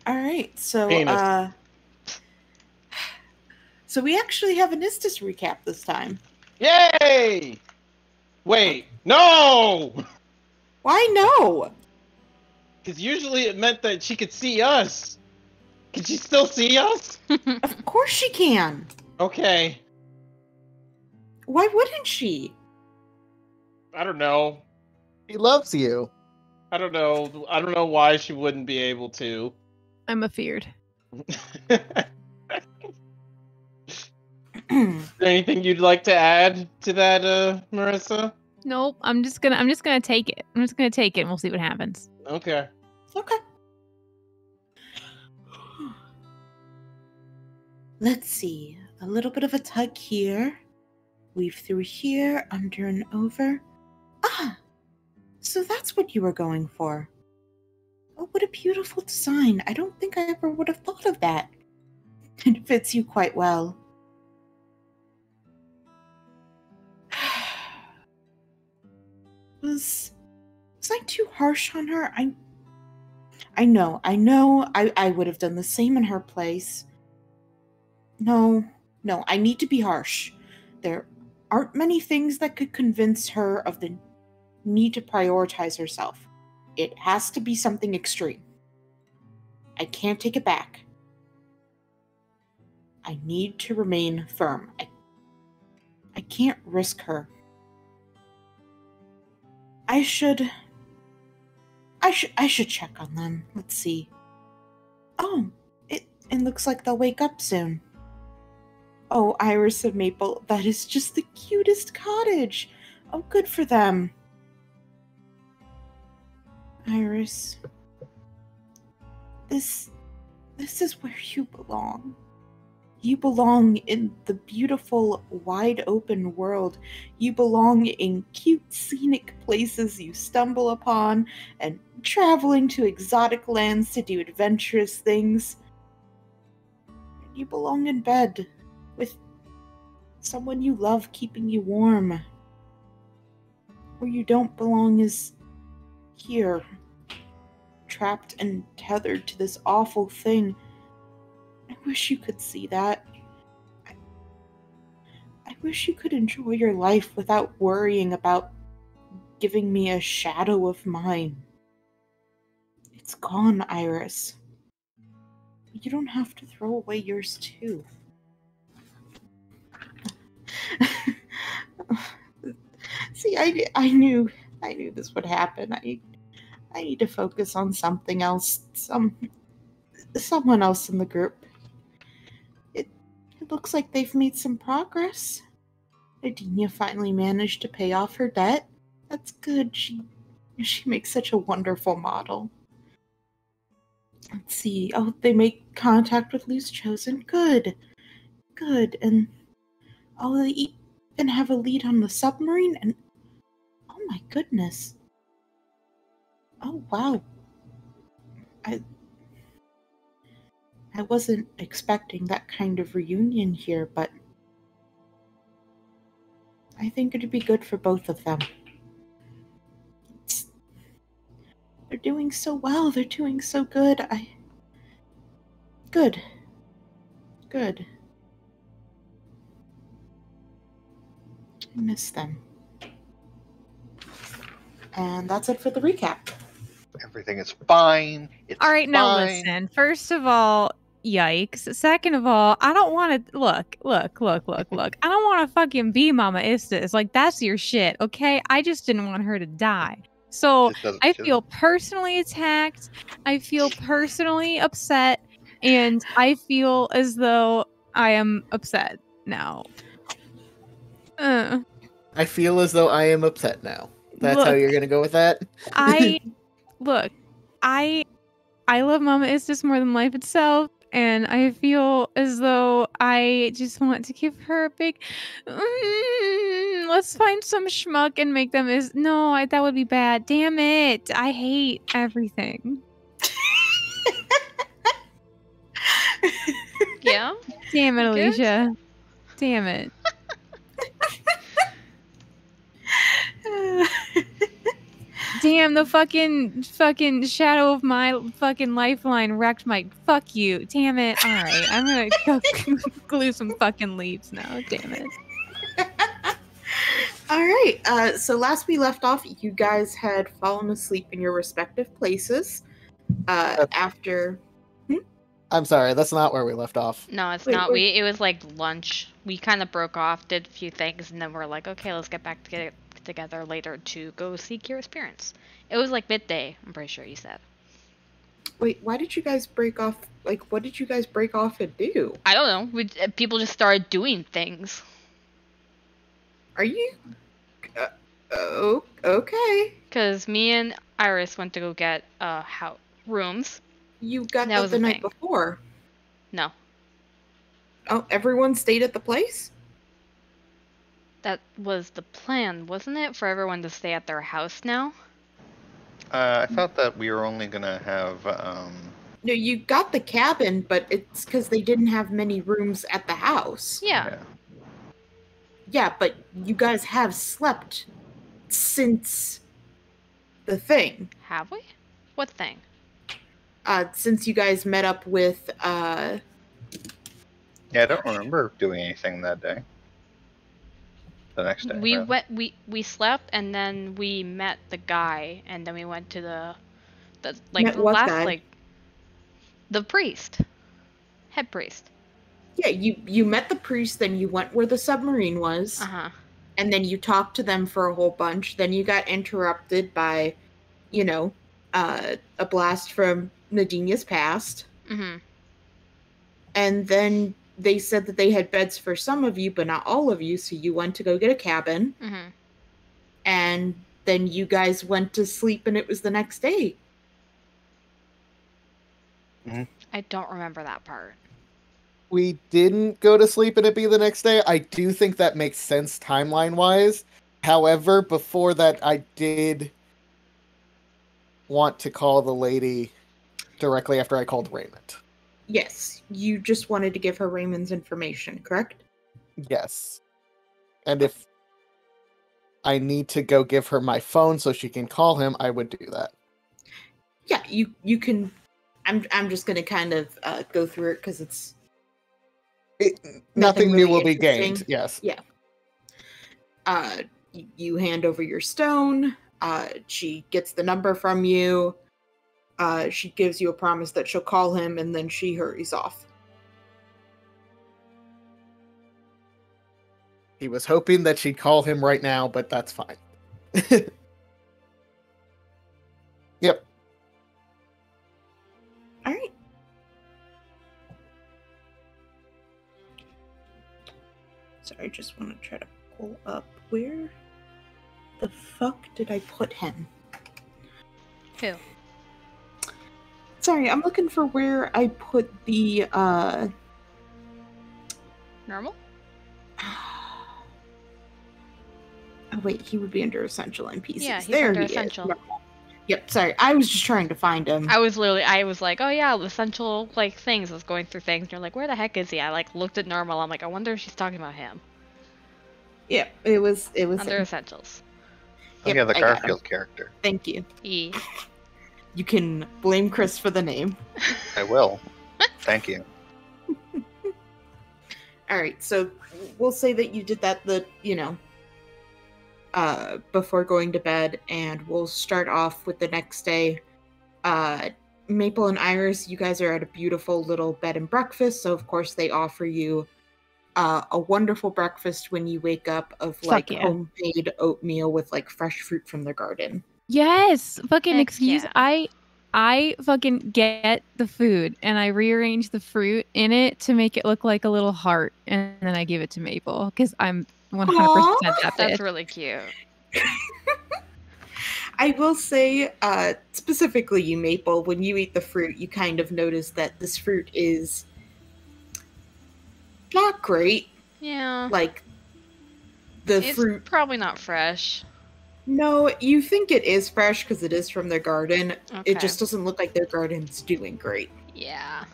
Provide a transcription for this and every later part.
All right, so Penis. so we actually have an Istis recap this time. Yay! Wait, no! Why no? Because usually it meant that she could see us. Can she still see us? Of course she can. Okay. Why wouldn't she? I don't know. He loves you. I don't know. I don't know why she wouldn't be able to. I'm afeared. Is there anything you'd like to add to that, Marissa? Nope. I'm just gonna take it. I'm just gonna take it and we'll see what happens. Okay. Okay. Let's see. A little bit of a tug here. Weave through here, under and over. Ah! So that's what you were going for. Oh, what a beautiful design. I don't think I ever would have thought of that. It fits you quite well. Was I too harsh on her? I know I would have done the same in her place. No, I need to be harsh. There aren't many things that could convince her of the need to prioritize herself. It has to be something extreme. I can't take it back. I need to remain firm. I can't risk her. I should check on them. Let's see. Oh, it looks like they'll wake up soon. Oh, Iris and Maple, that is just the cutest cottage. Oh, good for them. Iris, this is where you belong. You belong in the beautiful, wide open world. You belong in cute, scenic places you stumble upon and traveling to exotic lands to do adventurous things. And you belong in bed with someone you love keeping you warm. Where you don't belong is here, trapped and tethered to this awful thing. I wish you could see that. I wish you could enjoy your life without worrying about giving me a shadow of mine. It's gone, Iris. You don't have to throw away yours too. See, I knew this would happen. I need to focus on something else. Someone else in the group. It looks like they've made some progress. Adina finally managed to pay off her debt. That's good. She makes such a wonderful model. Let's see. Oh, they make contact with Loose Chosen. Good. And they even have a lead on the submarine. And oh my goodness. Oh wow. I wasn't expecting that kind of reunion here, but I think it'd be good for both of them. They're doing so well. They're doing so good. Good. I miss them. And that's it for the recap. Everything is fine. It's All right, fine. now listen. First of all, yikes. Second of all, I don't want to look. I don't want to fucking be Mama Istis. Like, that's your shit, okay? I just didn't want her to die. So I feel personally attacked. I feel personally upset, and I feel as though I am upset now. I feel as though I am upset now. That's how you're gonna go with that? I love Mama Istis more than life itself, and I feel as though I just want to give her a big let's find some schmuck and make them that would be bad. Damn it. I hate everything. Yeah? Damn it, Alicia. Damn it. Damn, the fucking shadow of my fucking lifeline wrecked my. Fuck you. Damn it. All right, I'm gonna go glue some fucking leaves now. Damn it. All right. So last we left off, you guys had fallen asleep in your respective places. After. I'm sorry, that's not where we left off. No, it's Wait, not. wait. It was like lunch. We kind of broke off, did a few things, and then we're like, okay, let's get back together later to go seek your experience. It was like midday, I'm pretty sure you said. Wait, why did you guys break off? Like, what did you guys break off and do? I don't know. People just started doing things. Are you? Oh, okay. Because me and Iris went to go get rooms. You got That that was the the night thing. before. No, Oh, everyone stayed at the place? that was the plan, wasn't it? For everyone to stay at their house now? I thought that we were only gonna have. No, you got the cabin, but it's because they didn't have many rooms at the house. Yeah. Yeah, but you guys have slept since the thing. Have we? What thing? Since you guys met up with, Yeah, I don't remember doing anything that day. The next day. We rather. went. We slept, and then we met the guy, and then we went to the Met the what last guy? the priest, head priest. Yeah, you met the priest, then you went where the submarine was, and then you talked to them for a whole bunch. Then you got interrupted by, a blast from Nadinia's past. Mm-hmm. And then they said that they had beds for some of you, but not all of you, so you went to go get a cabin. Mm-hmm. And then you guys went to sleep, and it was the next day. I don't remember that part. We didn't go to sleep and it be the next day. I do think that makes sense timeline-wise. However, before that, I did want to call the lady directly after I called Raymond. Yes, you just wanted to give her Raymond's information, correct? Yes. And if I need to go give her my phone so she can call him, I would do that. Yeah, you can. I'm just gonna kind of go through it because it's Nothing new really will be interesting. gained. Yes. Yeah. You hand over your stone. She gets the number from you. She gives you a promise that she'll call him, and then she hurries off. He was hoping that she'd call him right now, but that's fine. Yep. All right. Sorry, I just want to try to pull up where the fuck did I put him? Who? Sorry, I'm looking for where I put the Normal? Oh wait, he would be under essential NPCs. Yeah, he's there under he essential. is. Yep, sorry. I was just trying to find him. I was like, oh yeah, essential things. I was going through things, and you're like, where the heck is he? I looked at normal. I'm like, I wonder if she's talking about him. Yeah, it was Under him. essentials. Yep, Yeah, the I got him. Garfield character. Thank you. E. You can blame Chris for the name. I will. Thank you. All right, so we'll say that you did that before going to bed, and we'll start off with the next day. Maple and Iris, you guys are at a beautiful little bed and breakfast, so of course they offer you a wonderful breakfast when you wake up of Fuck yeah. homemade oatmeal with fresh fruit from their garden. Yes, fucking Heck excuse. yeah. I fucking get the food and I rearrange the fruit in it to make it look like a little heart, and then I give it to Maple because I'm 100% that That's bitch. really cute. I will say, specifically you, Maple, when you eat the fruit, you kind of notice that this fruit is not great. Yeah. The It's fruit. probably not fresh. No, you think it is fresh because it is from their garden. Okay. It just doesn't look like their garden's doing great. Yeah.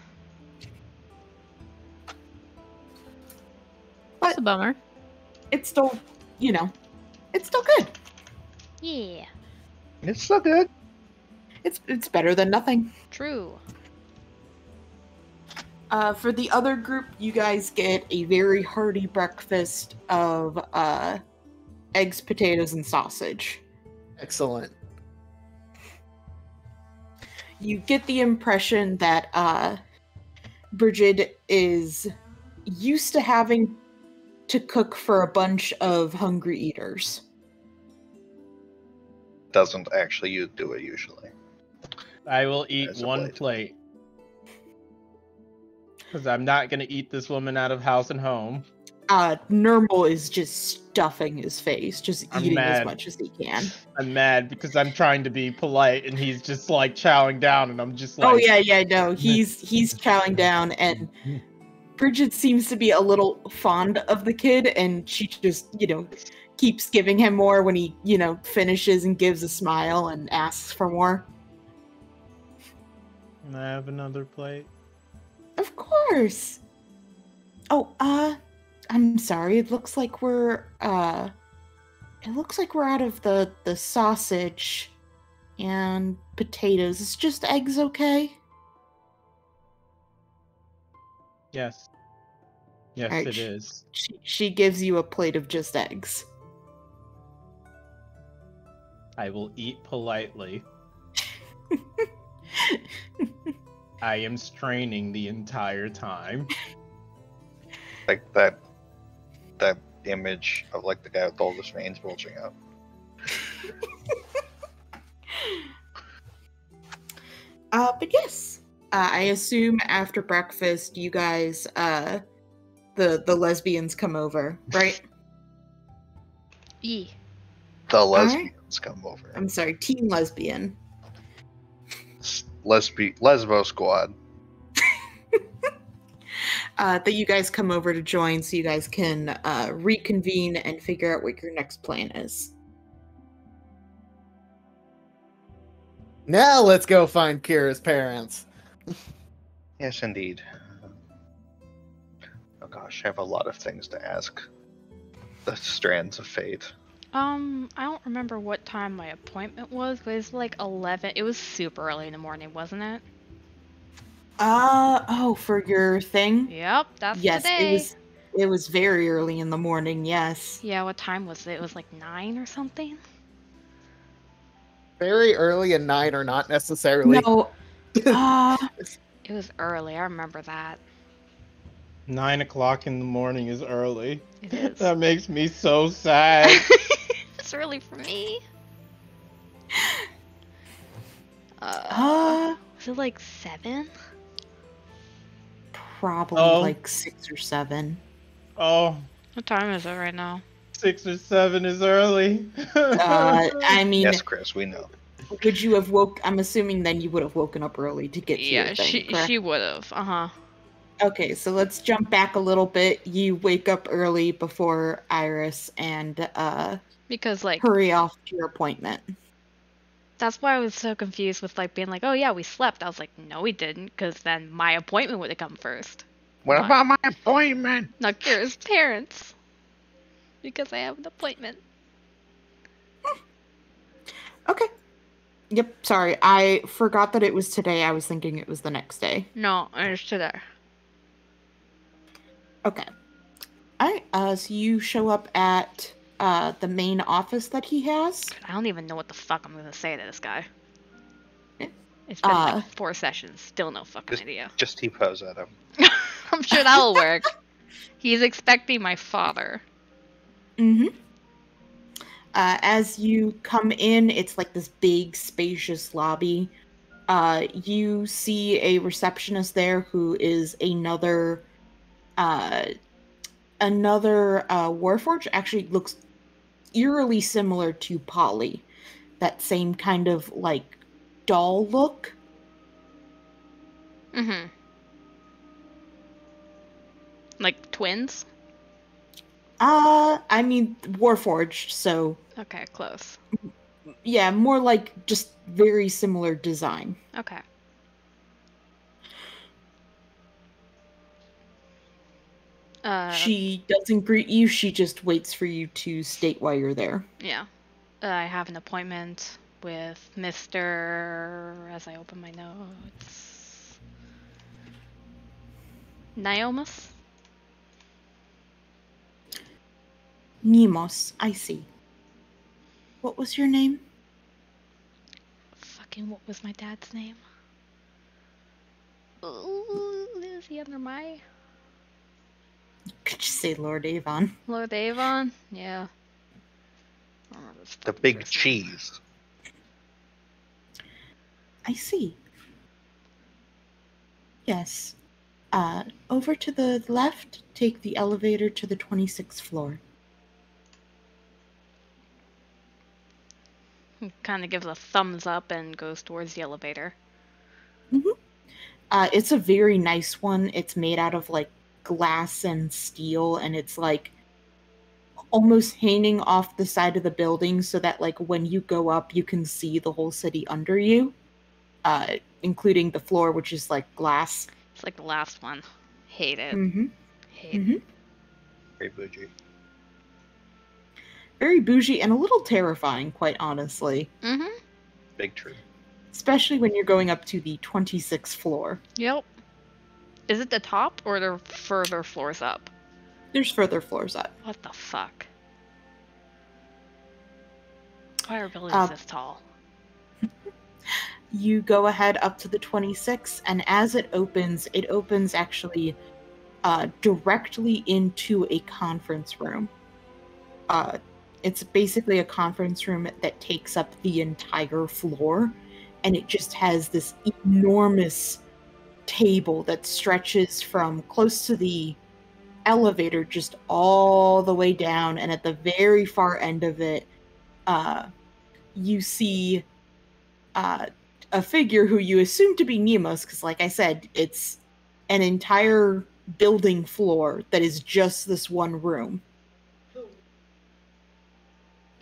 That's a bummer. It's still, it's still good. Yeah. It's still good. It's better than nothing. True. For the other group, you guys get a very hearty breakfast of eggs, potatoes, and sausage. Excellent. You get the impression that Bridget is used to having to cook for a bunch of hungry eaters. Doesn't actually do it usually. I will eat As a one plate. plate. Because I'm not going to eat this woman out of house and home. Nermal is just stuffing his face, just I'm eating mad. as much as he can. I'm mad because I'm trying to be polite and he's just like chowing down and I'm just like... Oh yeah, no, he's chowing down, and Bridget seems to be a little fond of the kid, and she just, keeps giving him more when he, finishes and gives a smile and asks for more. Can I have another plate? Of course. Oh, I'm sorry. It looks like we're out of the sausage and potatoes. Is just eggs okay? Yes. Yes, Alright, it is. She gives you a plate of just eggs. I will eat politely. I am straining the entire time. Like that image of like the guy with all his veins bulging out. But yes, I assume after breakfast you guys, the lesbians come over, right? E. The lesbians come over. I'm sorry, teen lesbian. Lesbo squad. That you guys come over to join so you guys can reconvene and figure out what your next plan is. Now let's go find Kira's parents. Yes, indeed. Oh gosh, I have a lot of things to ask. The strands of fate. I don't remember what time my appointment was, but it was like 11. It was super early in the morning, wasn't it? For your thing? Yep, that's Yes, today. it was very early in the morning, yes. Yeah, what time was it? It was like 9 or something? Very early and 9 are not necessarily. No, It was early, I remember that. 9 o'clock in the morning is early. It is. That makes me so sad. It's early for me. Uh, Was it like 7? probably Oh. like 6 or 7. Oh, What time is it right now? 6 or 7 is early. I mean, Yes, Chris, we know. would you have I'm assuming then you would have woken up early to get to Yeah, your thing, correct? she would have. Uh-huh. Okay, so let's jump back a little bit. You wake up early before Iris and Because like hurry off to your appointment. that's why I was so confused with like being like, "Oh yeah, we slept." I was like, "No, we didn't," because then my appointment would have come first. What Not- about my appointment? Not Kira's parents. Because I have an appointment. Okay. Yep, sorry. I forgot that it was today. I was thinking it was the next day. No, it's today. Okay. Alright, so you show up at the main office that he has. I don't even know what the fuck I'm gonna say to this guy. Yeah. It's been like 4 sessions. Still no fucking idea. Just T-pose at him. I'm sure that'll work. He's expecting my father. Mm-hmm. As you come in, it's like this big, spacious lobby. You see a receptionist there who is another Warforged. Actually looks eerily similar to Polly. That same kind of, like, doll look. Mm-hmm. Like twins? I mean, Warforged, so... Okay, close. Yeah, more like just very similar design. Okay. She doesn't greet you, she just waits for you to state why you're there. Yeah. I have an appointment. with Mr. As I open my notes, Niomus. Nemos, I see. What was your name? Fucking, what was my dad's name? Ooh, is he under my Could you say Lord Avon? Lord Avon? Yeah. I don't remember his The fucking big first name. cheese. I see. Yes. Over to the left, take the elevator to the 26th floor. He kind of gives a thumbs up and goes towards the elevator. It's a very nice one. It's made out of like glass and steel, and it's like almost hanging off the side of the building so that like when you go up, you can see the whole city under you, including the floor, which is like glass. It's like the last one. Hate it. Mm-hmm. Hate Mhm. it. Very bougie. Very bougie and a little terrifying, quite honestly. Mm-hmm. Big true. Especially when you're going up to the 26th floor. Yep. Is it the top or the further floors up? There's further floors up. What the fuck? Why are buildings this tall? You go ahead up to the 26th, and as it opens actually directly into a conference room. It's basically a conference room that takes up the entire floor, and it just has this enormous table that stretches from close to the elevator just all the way down, and at the very far end of it, you see a figure who you assume to be Nemos, because like I said, it's an entire building floor that is just this one room.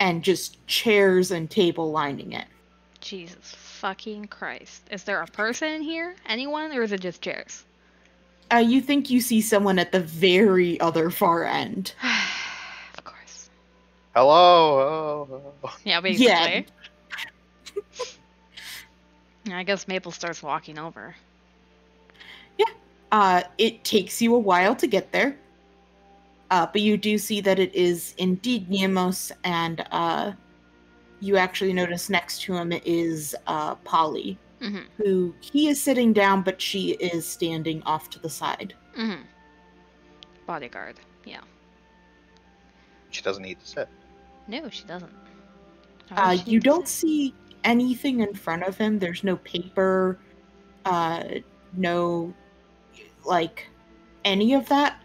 And just chairs and table lining it. Jesus fucking Christ. Is there a person in here? Anyone? Or is it just chairs? You think you see someone at the very other far end. Of course. Hello. Yeah, basically. Yeah. I guess Maple starts walking over. It takes you a while to get there. But you do see that it is indeed Niemos, and you actually notice next to him is Polly, Mm-hmm. who he is sitting down, but she is standing off to the side. Mm-hmm. Bodyguard. Yeah. She doesn't need to sit. No, she doesn't. Why would she You need to don't sit? see anything in front of him. There's no paper, no, like, any of that.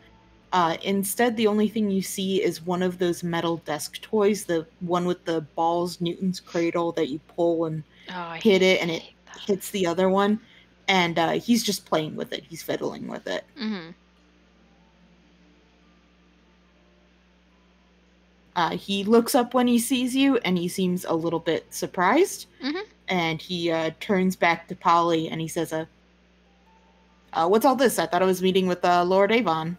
Instead, the only thing you see is one of those metal desk toys, the one with the balls, Newton's cradle, that you pull and Oh, I hit it, and it hate that. hits the other one. And he's just playing with it. He's fiddling with it. Mm-hmm. He looks up when he sees you, and he seems a little bit surprised. Mhm. And he turns back to Polly, and he says, what's all this? I thought I was meeting with Lord Avon.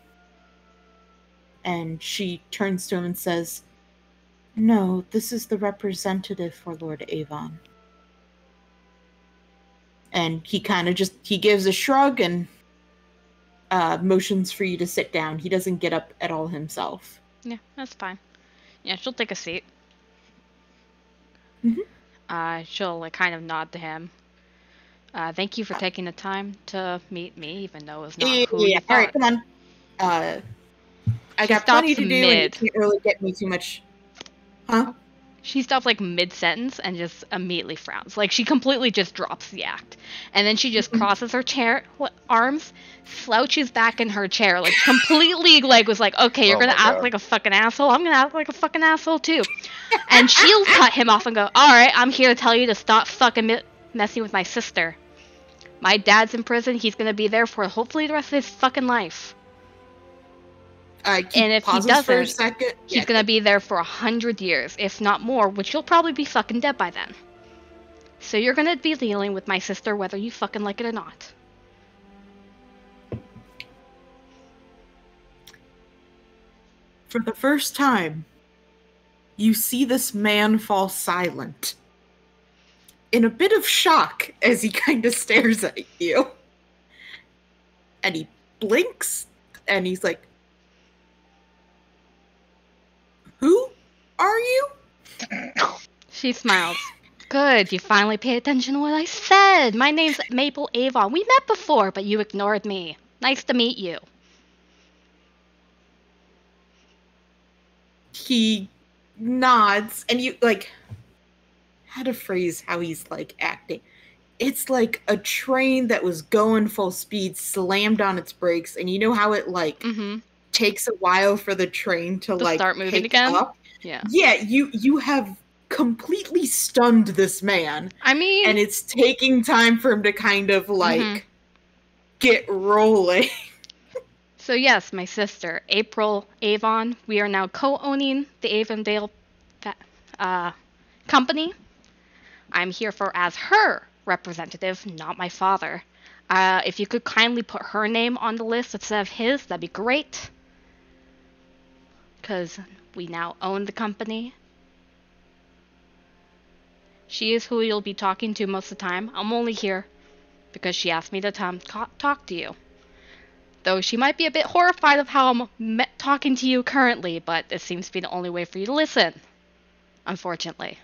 And she turns to him and says, no, this is the representative for Lord Avon. And he kind of he gives a shrug and motions for you to sit down. He doesn't get up at all himself. Yeah, that's fine. Yeah, she'll take a seat. Mhm. She'll like kind of nod to him. Thank you for taking the time to meet me, even though it's not who you All right, thought. come on. I She got plenty stops to do, and you mid. can't really get me too much. Huh? She stops like mid-sentence and just immediately frowns. Like she completely just drops the act. And then she just crosses her arms, slouches back in her chair, like completely like was like, okay, you're Oh gonna my act God. like a fucking asshole. I'm gonna act like a fucking asshole too. And she'll cut him off and go, all right, I'm here to tell you to stop fucking messing with my sister. My dad's in prison. He's gonna be there for hopefully the rest of his fucking life. And if he for a doesn't, second. He's gonna be there for 100 years, if not more, which you'll probably be fucking dead by then. So you're gonna be dealing with my sister whether you fucking like it or not. For the first time, you see this man fall silent. in a bit of shock as he kind of stares at you. And he blinks, and he's like, "Who are you?" She smiles. Good, you finally paid attention to what I said. My name's Maple Avon. We met before, but you ignored me. Nice to meet you. He nods, and you, like, how to phrase how he's, like, acting. It's like a train that was going full speed slammed on its brakes, and you know how it, like, takes a while for the train to like, start moving pick again? up? Yeah. Yeah, you have completely stunned this man. I mean... And it's taking time for him to kind of, like, get rolling. So yes, my sister, April Avon, we are now co-owning the Avondale company. I'm here as her representative, not my father. If you could kindly put her name on the list instead of his, that'd be great. Because we now own the company. She is who you'll be talking to most of the time. I'm only here because she asked me to talk to you. Though she might be a bit horrified of how I'm talking to you currently, but it seems to be the only way for you to listen. Unfortunately.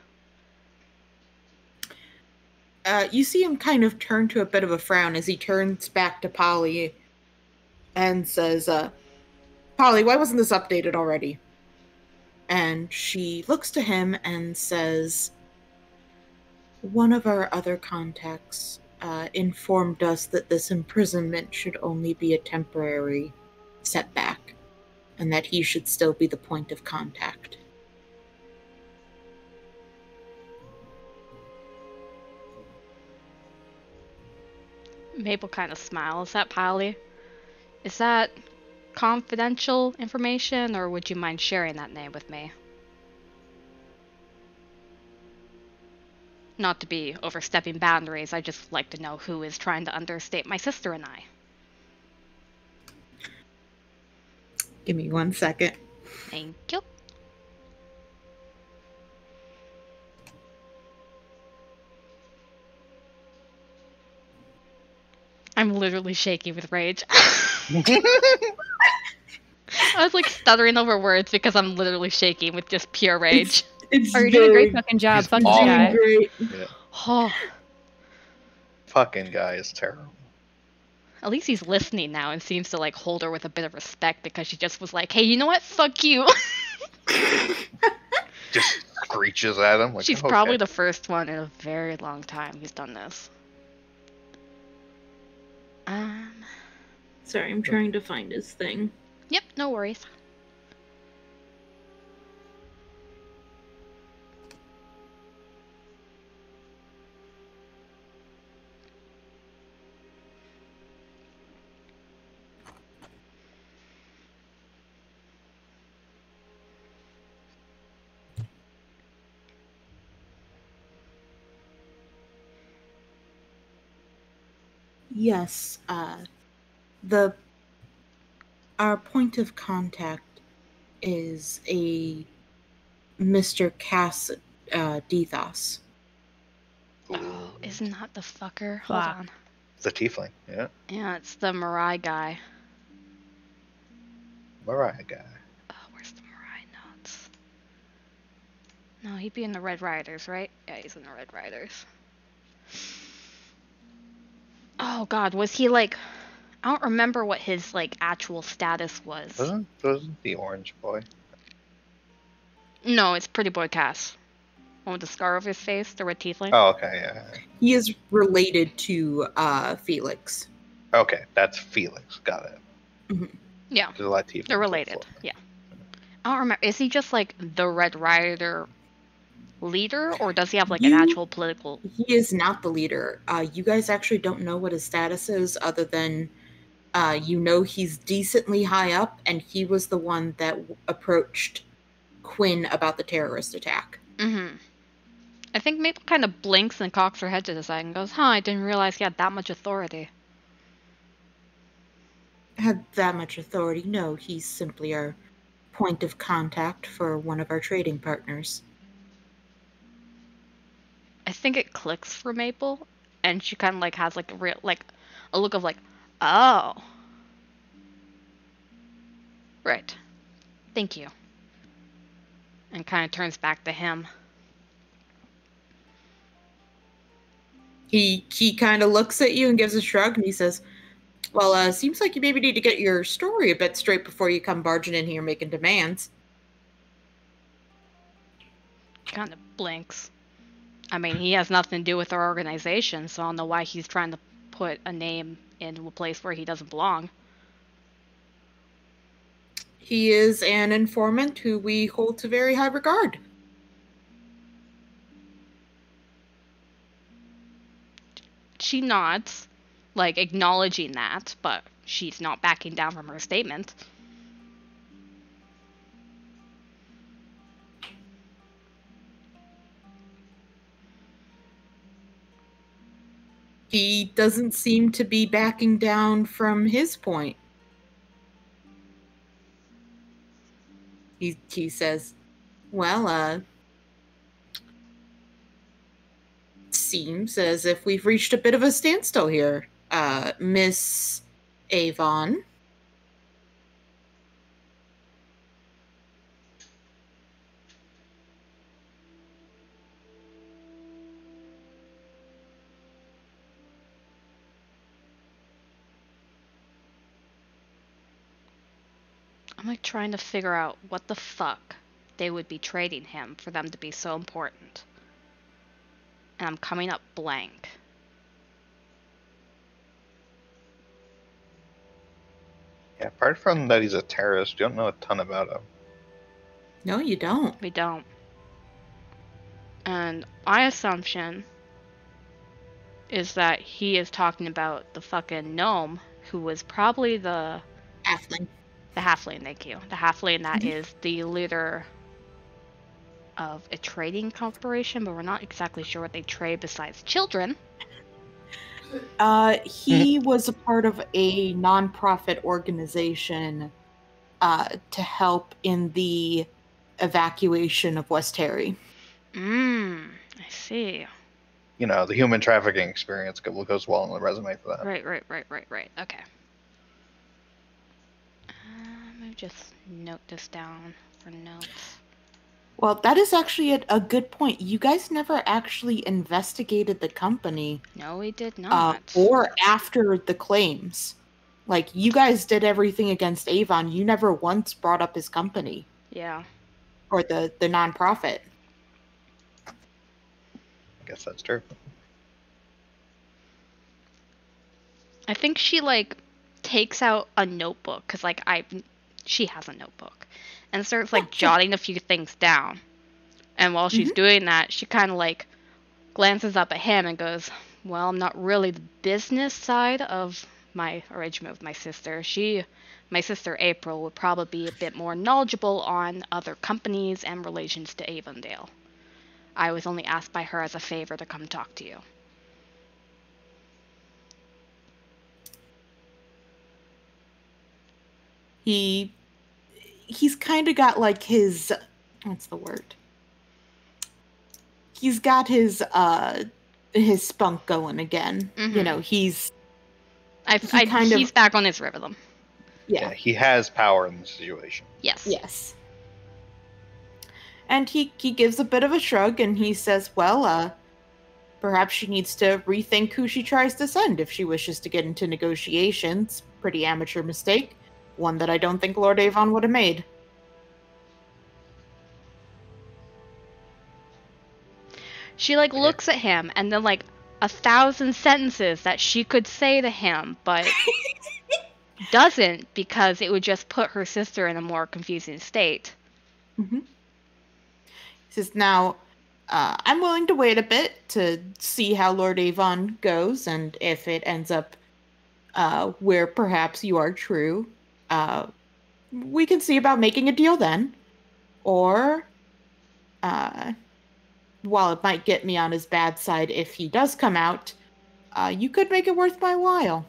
You see him kind of turn to a bit of a frown as he turns back to Polly and says, Polly, why wasn't this updated already? And she looks to him and says, one of our other contacts informed us that this imprisonment should only be a temporary setback, and that he should still be the point of contact. Maple kind of smiles at Polly. Is that confidential information, or would you mind sharing that name with me? Not to be overstepping boundaries, I just like to know who is trying to understate my sister and I. Give me 1 second. Thank you. I'm literally shaking with rage. I was like stuttering over words because I'm literally shaking with just pure rage. It's you're doing a great fucking job. He's Fuck this awful. guy. Great. Yeah. Oh, Fucking guy is terrible. at least he's listening now and seems to like hold her with a bit of respect because she just was like, hey, you know what? Fuck you. Just screeches at him. Like, She's okay. probably the first one in a very long time who's done this. Sorry, I'm trying to find his thing. Yep, no worries. Yes, our point of contact is a Mr. Cass Dethos. Oh, isn't that the fucker? Fuck. Hold on. The tiefling, yeah. Yeah, it's the Mirai guy. Mariah guy. Oh, where's the Mirai notes? No, he'd be in the Red Riders, right? Yeah, he's in the Red Riders. Oh god, was he like... I don't remember what his like actual status was. Wasn't the orange boy? No, it's Pretty Boy Cass. One with the scar over his face, the red teeth line. Oh, okay, yeah. He is related to Felix. Okay, that's Felix. Got it. Yeah, There's a lot of tieflings they're related. Yeah. I don't remember. Is he just like the Red Rider leader, or does he have like an actual political... He is not the leader. You guys actually don't know what his status is, other than you know he's decently high up, and he was the one that approached Quinn about the terrorist attack. I think Maple kind of blinks and cocks her head to the side and goes, huh, I didn't realize he had that much authority. Had that much authority? No, he's simply our point of contact for one of our trading partners. I think it clicks for Maple, and she kind of like has like a look of like, oh, right, thank you, and kind of turns back to him. He kind of looks at you and gives a shrug, and he says, "Well, seems like you maybe need to get your story a bit straight before you come barging in here making demands." Kind of blinks. I mean, he has nothing to do with our organization, so I don't know why he's trying to put a name into a place where he doesn't belong. He is an informant who we hold to very high regard. She nods, like acknowledging that, but she's not backing down from her statement. He doesn't seem to be backing down from his point. He says, "Well, seems as if we've reached a bit of a standstill here. Miss Avon." I'm like trying to figure out what the fuck they would be trading him for them to be so important. And I'm coming up blank. Yeah, apart from that he's a terrorist, you don't know a ton about him. No, you don't. We don't. And my assumption is that he is talking about the fucking gnome who was probably the Halfling. The halfling, thank you. The halfling that is the leader of a trading corporation, but we're not exactly sure what they trade besides children. He was a part of a nonprofit organization to help in the evacuation of West Harry. I see. You know, the human trafficking experience goes well on the resume for that. Right. Okay. Let me just note this down for notes. Well, that is actually a good point. You guys never actually investigated the company. No, we did not. Or after the claims. Like, you guys did everything against Avon. You never once brought up his company. Yeah. Or the nonprofit. I guess that's true. I think she, like, takes out a notebook, because, like, she has a notebook, and starts, like, jotting a few things down. And while she's doing that, she kind of, like, glances up at him and goes, well, I'm not really the business side of my arrangement with my sister. My sister April, would probably be a bit more knowledgeable on other companies and relations to Avondale. I was only asked by her as a favor to come talk to you. He's kind of got like his, what's the word? He's got his spunk going again. You know, he's back on his rhythm. Yeah, he has power in the situation. Yes. And he gives a bit of a shrug and he says, well, perhaps she needs to rethink who she tries to send if she wishes to get into negotiations. Pretty amateur mistake. One that I don't think Lord Avon would have made. She, like, looks at him, and then, like, 1,000 sentences that she could say to him, but doesn't, because it would just put her sister in a more confusing state. He says, now, I'm willing to wait a bit to see how Lord Avon goes, and if it ends up where perhaps you are true, we can see about making a deal then. Or, while it might get me on his bad side if he does come out, you could make it worth my while.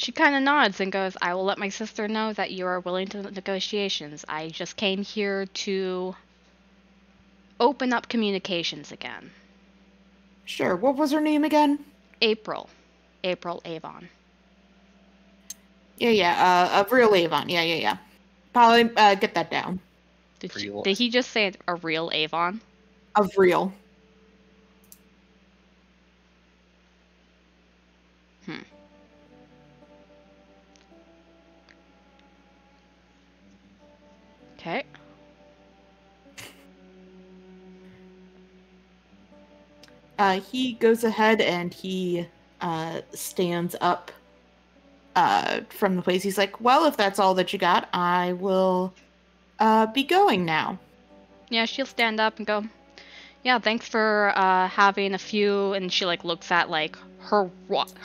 She kind of nods and goes, I will let my sister know that you are willing to negotiations. I just came here to open up communications again. Sure. What was her name again? April. April Avon. Yeah. A real Avon. Yeah. Probably get that down. Did he just say a real Avon? Of real. Okay. He goes ahead and he stands up from the place. He's like, well, if that's all that you got, I will be going now. Yeah, she'll stand up and go, yeah, thanks for having a few, and she like looks at like her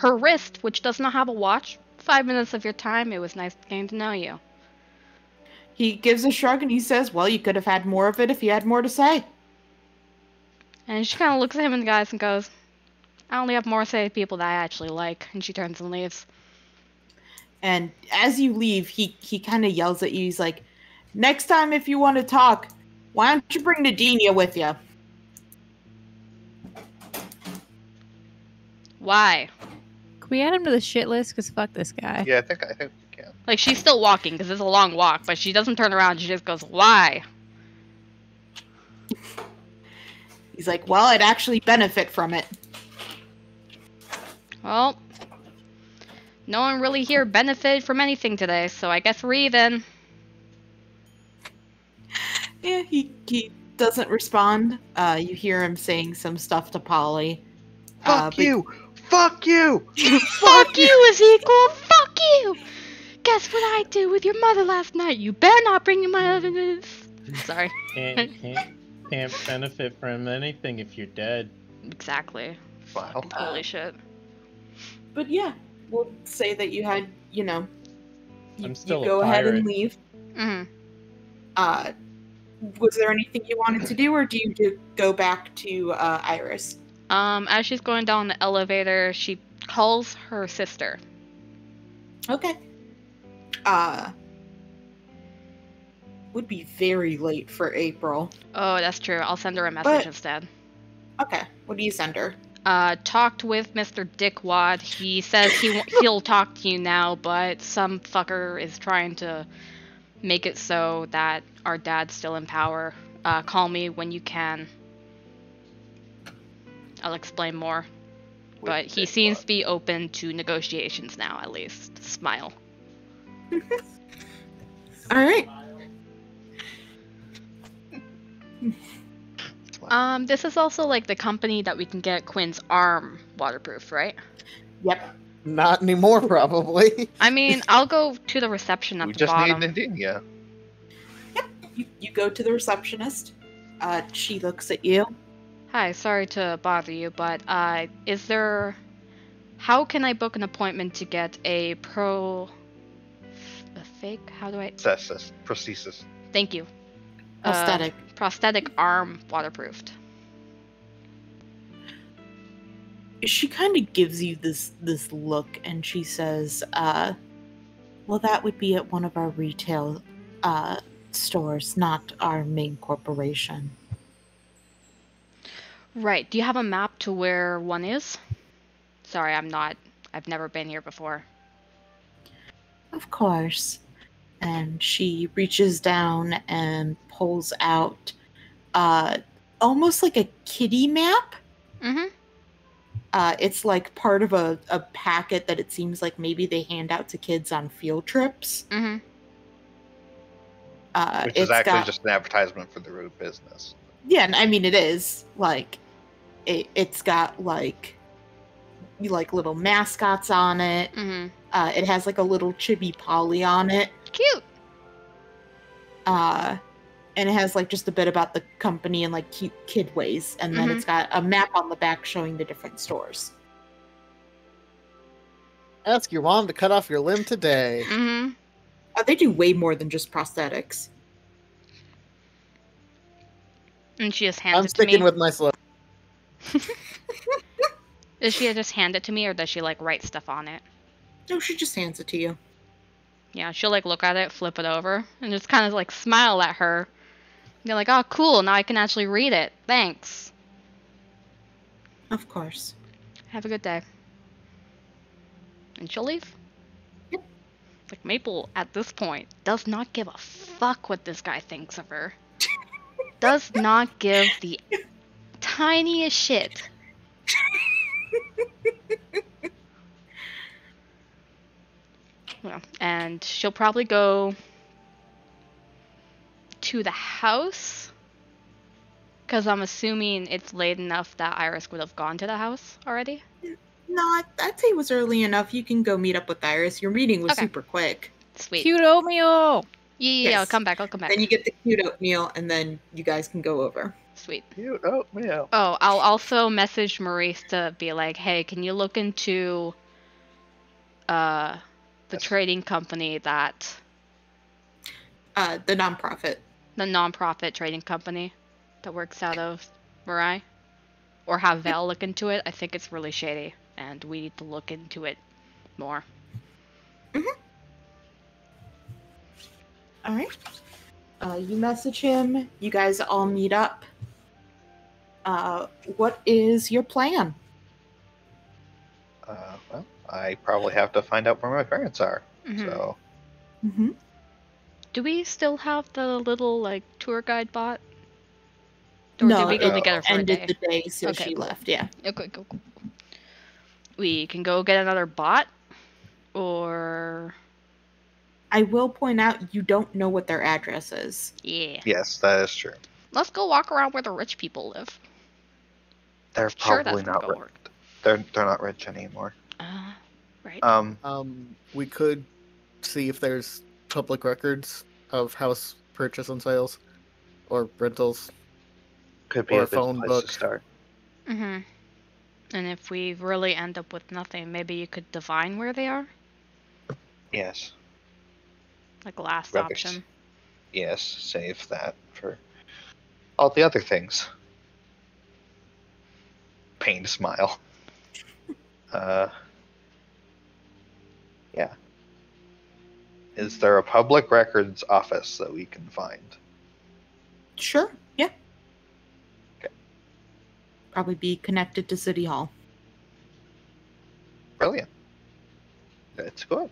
wrist, which does not have a watch. 5 minutes of your time. It was nice getting to know you. He gives a shrug and he says, well, you could have had more of it if you had more to say. And she kind of looks at him in the eyes and goes, I only have more to say to people that I actually like. And she turns and leaves. And as you leave, he kind of yells at you. He's like, next time if you want to talk, why don't you bring Nadinia with you? Why? Can we add him to the shit list? Because fuck this guy. Yeah, I think we can. Like, she's still walking because it's a long walk, but she doesn't turn around. She just goes, why? He's like, well, I'd actually benefit from it. Well, no one really here benefited from anything today, so I guess we're even. Yeah, he doesn't respond. You hear him saying some stuff to Polly. Fuck you! Fuck you! Fuck you, Ezekiel! Fuck you! Guess what I did with your mother last night? You better not bring your mother to this. Sorry. Can't benefit from anything if you're dead. Exactly. Wow. Holy shit. But yeah, we'll say that you had, you I'm still go a ahead pirate. and leave. Mm-hmm. Was there anything you wanted to do, or do you go back to Iris? As she's going down the elevator, she calls her sister. Okay. Would be very late for April. Oh, that's true. I'll send her a message instead. Okay, what do you send her? Talked with Mr. Dickwad. He says he'll talk to you now, but some fucker is trying to make it so that our dad's still in power. Call me when you can. I'll explain more. But he seems to be open to negotiations now, at least. Smile. Alright. This is also like the company that we can get Quinn's arm waterproof, right? Yep. Not anymore, probably. I mean, I'll go to the reception at We the just bottom. need Nadinia. Yep. You go to the receptionist. She looks at you. Hi, sorry to bother you, but is there... How can I book an appointment to get a fake? How do I... Prosthesis. Thank you. Prosthetic. Prosthetic arm waterproofed. She kind of gives you this look, and she says, well, that would be at one of our retail stores, not our main corporation. Right. Do you have a map to where one is? Sorry, I've never been here before. Of course. And she reaches down and pulls out almost like a kitty map. Mm-hmm. It's like part of a packet that it seems like maybe they hand out to kids on field trips. Mm-hmm. Which is actually just an advertisement for the road business. Yeah, I mean, it is. Like, it's got, like little mascots on it. Mm-hmm. It has, like, a little chibi Polly on it. Cute! And it has, like, just a bit about the company and, like, cute kid ways. And then Mhm. it's got a map on the back showing the different stores. Ask your mom to cut off your limb today. Mm-hmm. They do way more than just prosthetics. And she just hands I'm it to me. sticking with my slow. Does she just hand it to me, or does she, like, write stuff on it? No, she just hands it to you. Yeah, she'll like look at it, flip it over, and just kind of like smile at her. You're like, oh, cool, now I can actually read it. Thanks. Of course. Have a good day. And she'll leave. Yep. Like, Maple, at this point, does not give a fuck what this guy thinks of her. Does not give the tiniest shit. Yeah, and she'll probably go to the house. Because I'm assuming it's late enough that Iris would have gone to the house already. No, I'd say it was early enough. You can go meet up with Iris. Your meeting was Okay. super quick. Sweet. Cute oatmeal. Yeah, I'll Yes. come back. I'll come back. Then you get the cute oatmeal, and then you guys can go over. Sweet. Cute oatmeal. Oh, I'll also message Maurice to be like, hey, can you look into the trading company that The nonprofit. the non-profit trading company that works out of Mirai? Or have Val look into it. I think it's really shady, and we need to look into it more. All right. You message him. You guys all meet up. What is your plan? Well, I probably have to find out where my parents are. Mhm. So, Mm-hmm. Do we still have the little, like, tour guide bot? Or No, did we only it get her for a ended day? the day, so Okay, she cool. left. Yeah. Okay, cool. We can go get another bot? Or... I will point out you don't know what their address is. Yeah. yes, that is true. Let's go walk around where the rich people live. They're Sure, probably that's gonna not go rich. work. They're not rich anymore. Right. We could see if there's public records of house purchase and sales, or rentals. Could be or a a good phone place book. to start. Mm-hmm. And if we really end up with nothing, maybe you could divine where they are? Yes, Like last Right. option. yes, save that for all the other things. Pained smile. Yeah. Is there a public records office that we can find? Sure. Yeah. Okay. Probably be connected to City Hall. Brilliant. That's good.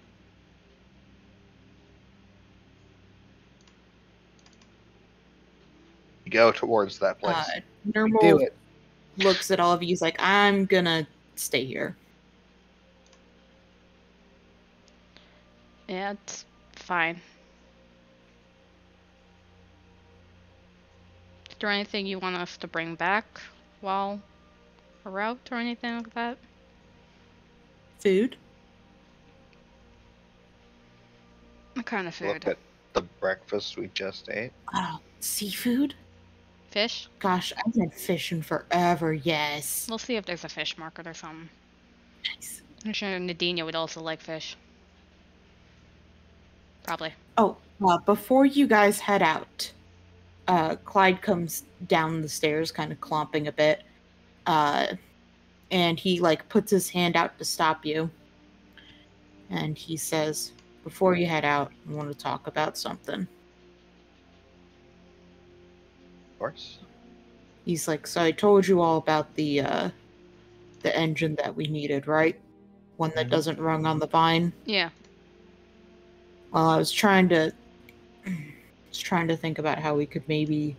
You go towards that place. Do Normal it. looks at all of you. He's like, I'm gonna stay here. Yeah, it's fine. Is there anything you want us to bring back while we're out or anything like that? Food. What kind of Look food? at the breakfast we just ate. Oh, seafood? Fish? Gosh, I haven't had fish in forever. Yes. We'll see if there's a fish market or something. Nice. I'm sure Nadine would also like fish. Probably. Oh, before you guys head out, Clyde comes down the stairs, kind of clomping a bit, and he like puts his hand out to stop you, and he says, "Before you head out, I want to talk about something." Of course. He's like, "So I told you all about the engine that we needed, right? One that Mhm. doesn't run on the vine." Yeah. Well, I was trying to think about how we could maybe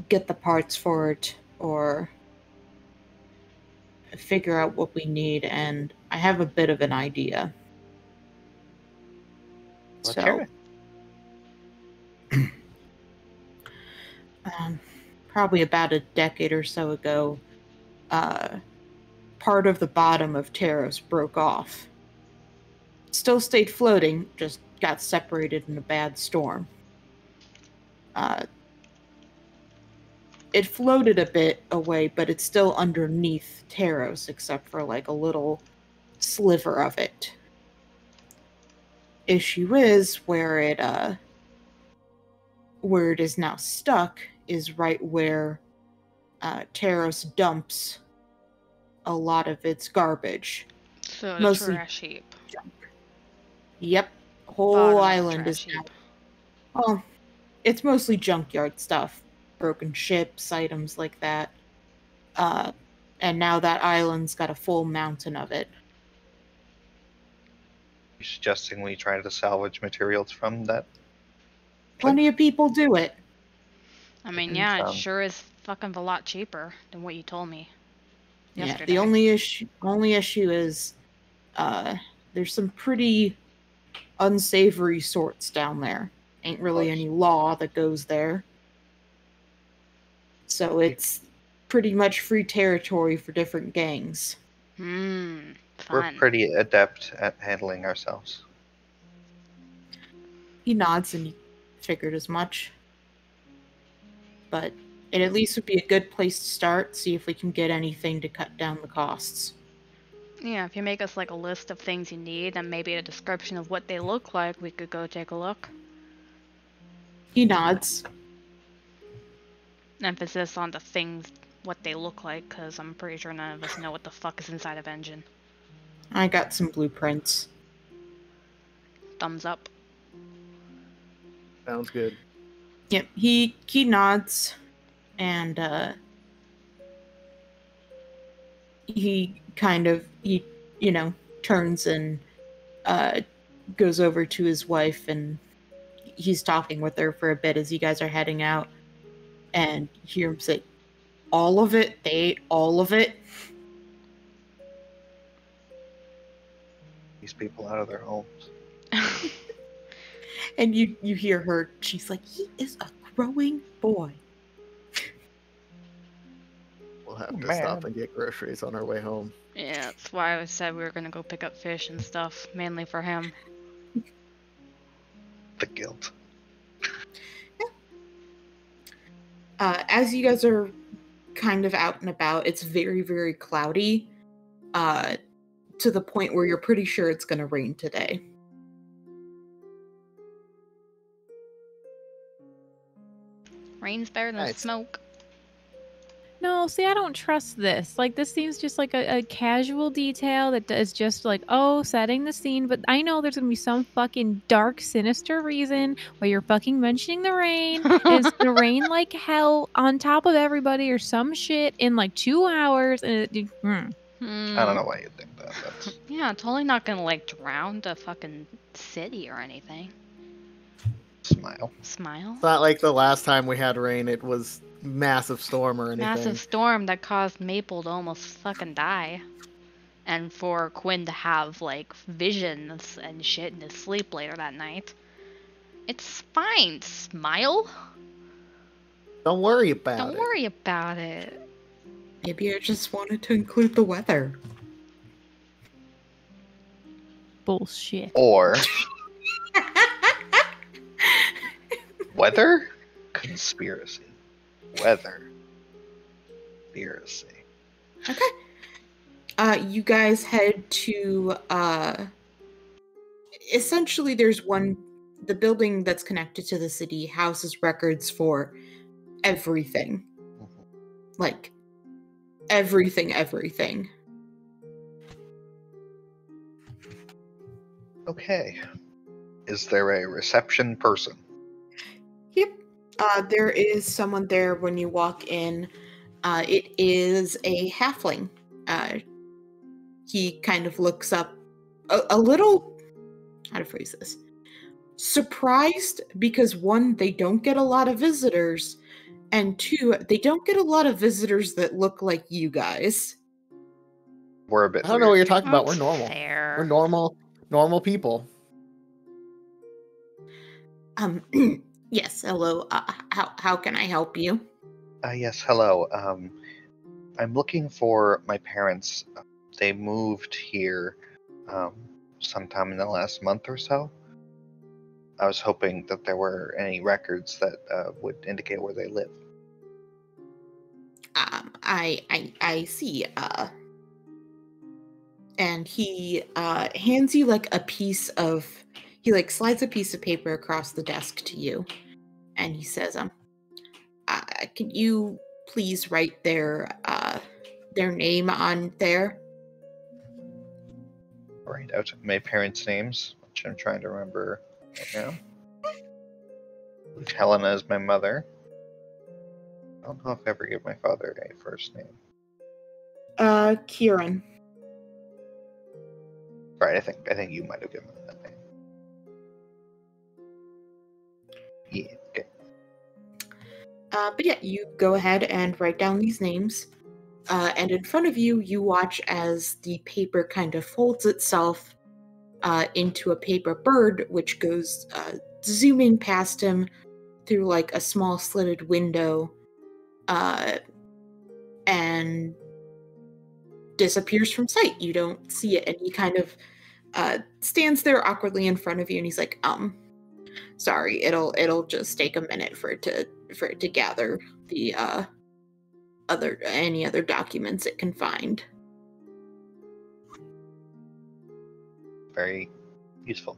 get the parts for it or figure out what we need, and I have a bit of an idea. Let's So, hear it. probably about a decade or so ago, part of the bottom of Taros broke off. Still stayed floating, just got separated in a bad storm. It floated a bit away, but it's still underneath Taros, except for like a little sliver of it. Issue is where it is now stuck is right where Taros dumps a lot of its garbage. So the Mostly trash heap. Yep. Whole Bottom of the island is trash now. heap. Well, it's mostly junkyard stuff. Broken ships, items like that. And now that island's got a full mountain of it. You suggesting we try to salvage materials from that? Plenty of people do it. I mean, And, yeah, it sure is fucking a lot cheaper than what you told me yesterday. Yeah, the only issue is there's some pretty unsavory sorts down there. Ain't really any law that goes there. So it's pretty much free territory for different gangs. Fun. We're pretty adept at handling ourselves. He nods and he figured as much. But it at least would be a good place to start, see if we can get anything to cut down the costs. Yeah, if you make us like a list of things you need and maybe a description of what they look like, we could go take a look. He nods. Emphasis on the things, what they look like, because I'm pretty sure none of us know what the fuck is inside of engine. I got some blueprints. Thumbs up. Sounds good. Yep, he nods, and he kind of turns and goes over to his wife, and he's talking with her for a bit as you guys are heading out, and you hear him say, "All of it? They ate all of it?" These people out of their homes. And you hear her, she's like, "He is a growing boy." We'll have to Man. stop and get groceries on our way home. Yeah, that's why I said we were gonna go pick up fish and stuff, mainly for him. The guilt. As you guys are kind of out and about, it's very, very cloudy, to the point where you're pretty sure it's going to rain today. Rain's better than Nice. smoke. No, see, I don't trust this. Like, this seems just like a casual detail that is just like, oh, setting the scene. But I know there's gonna be some fucking dark, sinister reason why you're fucking mentioning the rain. And it's gonna rain like hell on top of everybody or some shit in like 2 hours. And I don't know why you think that. That's Yeah, totally not gonna like drown the fucking city or anything. smile. Smile. It's not like the last time we had rain, it was massive storm or anything. Massive storm that caused Maple to almost fucking die. And for Quinn to have, like, visions and shit in his sleep later that night. It's fine, Smile. Don't worry about Don't it. worry about it. Maybe I just wanted to include the weather. bullshit. Or weather conspiracy. Weather conspiracy. Okay. You guys head to essentially there's the building that's connected to the city houses records for everything. Like everything. Okay. Is there a reception person? Yep. There is someone there when you walk in. It is a halfling. He kind of looks up a little, how to phrase this, surprised because one, they don't get a lot of visitors, and two, they don't get a lot of visitors that look like you guys. We're a bit I don't know what weird. you're talking about. We're That's normal. fair. We're normal people. Yes, hello. How can I help you? Yes, hello. I'm looking for my parents. They moved here sometime in the last month or so. I was hoping that there were any records that would indicate where they live. I see. And he hands you like a piece of. He like slides a piece of paper across the desk to you, and he says, can you please write their name on there?" Write out my parents' names. which I'm trying to remember right now. Helena is my mother. I don't know if I ever gave my father a first name. Kieran. Right, I think you might have given him that name. Yeah, okay. But yeah, you go ahead and write down these names. And in front of you, you watch as the paper kind of folds itself into a paper bird, which goes zooming past him through like a small slitted window and disappears from sight. You don't see it, and he kind of stands there awkwardly in front of you, and he's like, sorry, it'll just take a minute for it to gather the any other documents it can find. Very useful.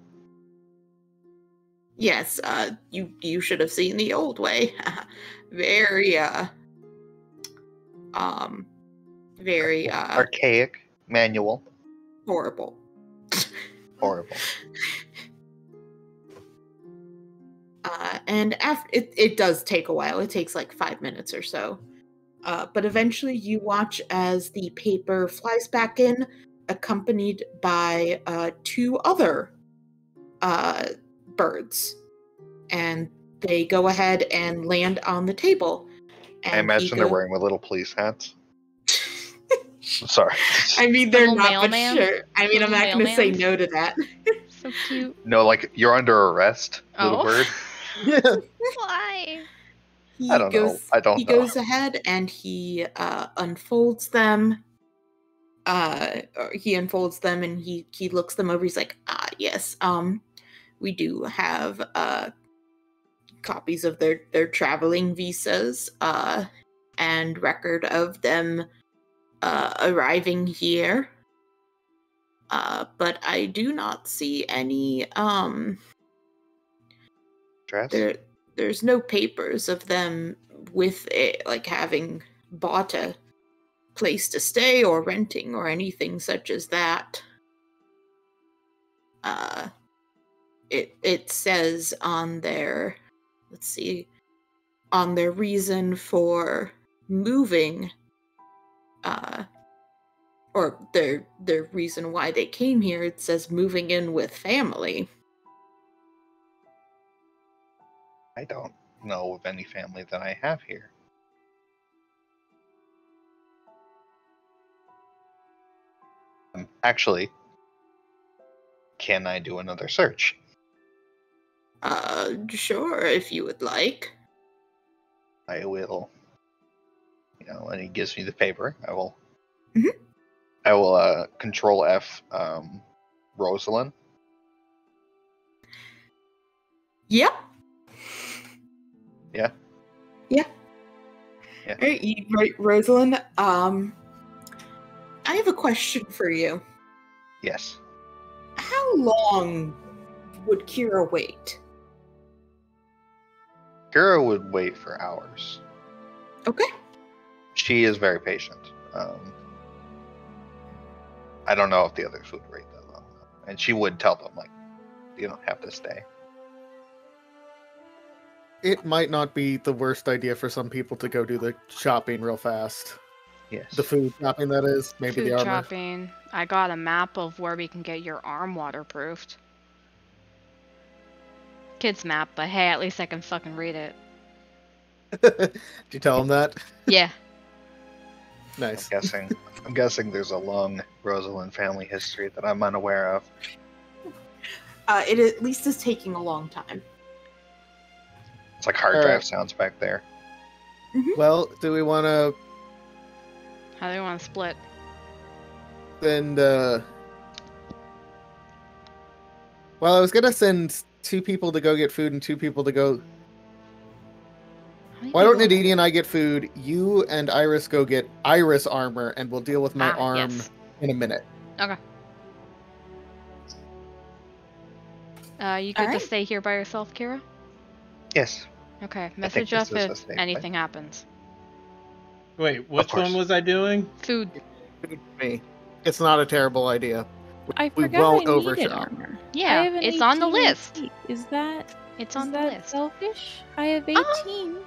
Yes, you should have seen the old way. Very very archaic, manual, horrible. horrible. And after it does take a while. It takes like 5 minutes or so. But eventually you watch as the paper flies back in, accompanied by 2 other birds. And they go ahead and land on the table. And I imagine they're wearing the little police hats. Sorry. I mean, they're Little not, but mailman? sure. I mean, I'm Little not going to say mailmans? no to that. So cute. No, like, you're under arrest, little Oh. bird. Why? He I don't know. I don't he know. goes ahead and he unfolds them. He unfolds them and he looks them over. He's like, yes, we do have copies of their traveling visas and record of them arriving here. But I do not see any Dress? There's no papers of them with it, like having bought a place to stay or renting or anything such as that. It says on their, let's see, on their reason for moving, or their reason why they came here, it says moving in with family. I don't know of any family that I have here. Actually, can I do another search? Sure, if you would like. I will. And he gives me the paper. I will. Mhm. I will Control F Rosalind. Yep. Yeah. Yeah. Yeah. All right, you write Rosalind. I have a question for you. Yes. How long would Kira wait? Kira would wait for hours. Okay. She is very patient. I don't know if the others would wait that long. And she would tell them, like, you don't have to stay. It might not be the worst idea for some people to go do the shopping real fast. Yes. The food shopping, that is. Maybe Food the armor. shopping. I got a map of where we can get your arm waterproofed. Kids map, but hey, at least I can fucking read it. Did you tell him that? Yeah. Nice. I'm guessing there's a long Rosalind family history that I'm unaware of. It at least is taking a long time. It's like hard drive sounds back there. Well, do we want to How do you want to split? send, well, I was gonna send 2 people to go get food and 2 people to go... Why don't Nadine and I get food, you and Iris go get Iris armor, and we'll deal with my arm in a minute. Okay. You good to stay here by yourself, Kira? Yes. Okay, message us this is a if safe anything happens. Wait, which one was I doing? Food. Me. It's not a terrible idea. I We forgot won't I needed overshot. armor. I Yeah, have an it's on the 18 list. feet. Is that It's is on the that list. selfish? I have 18.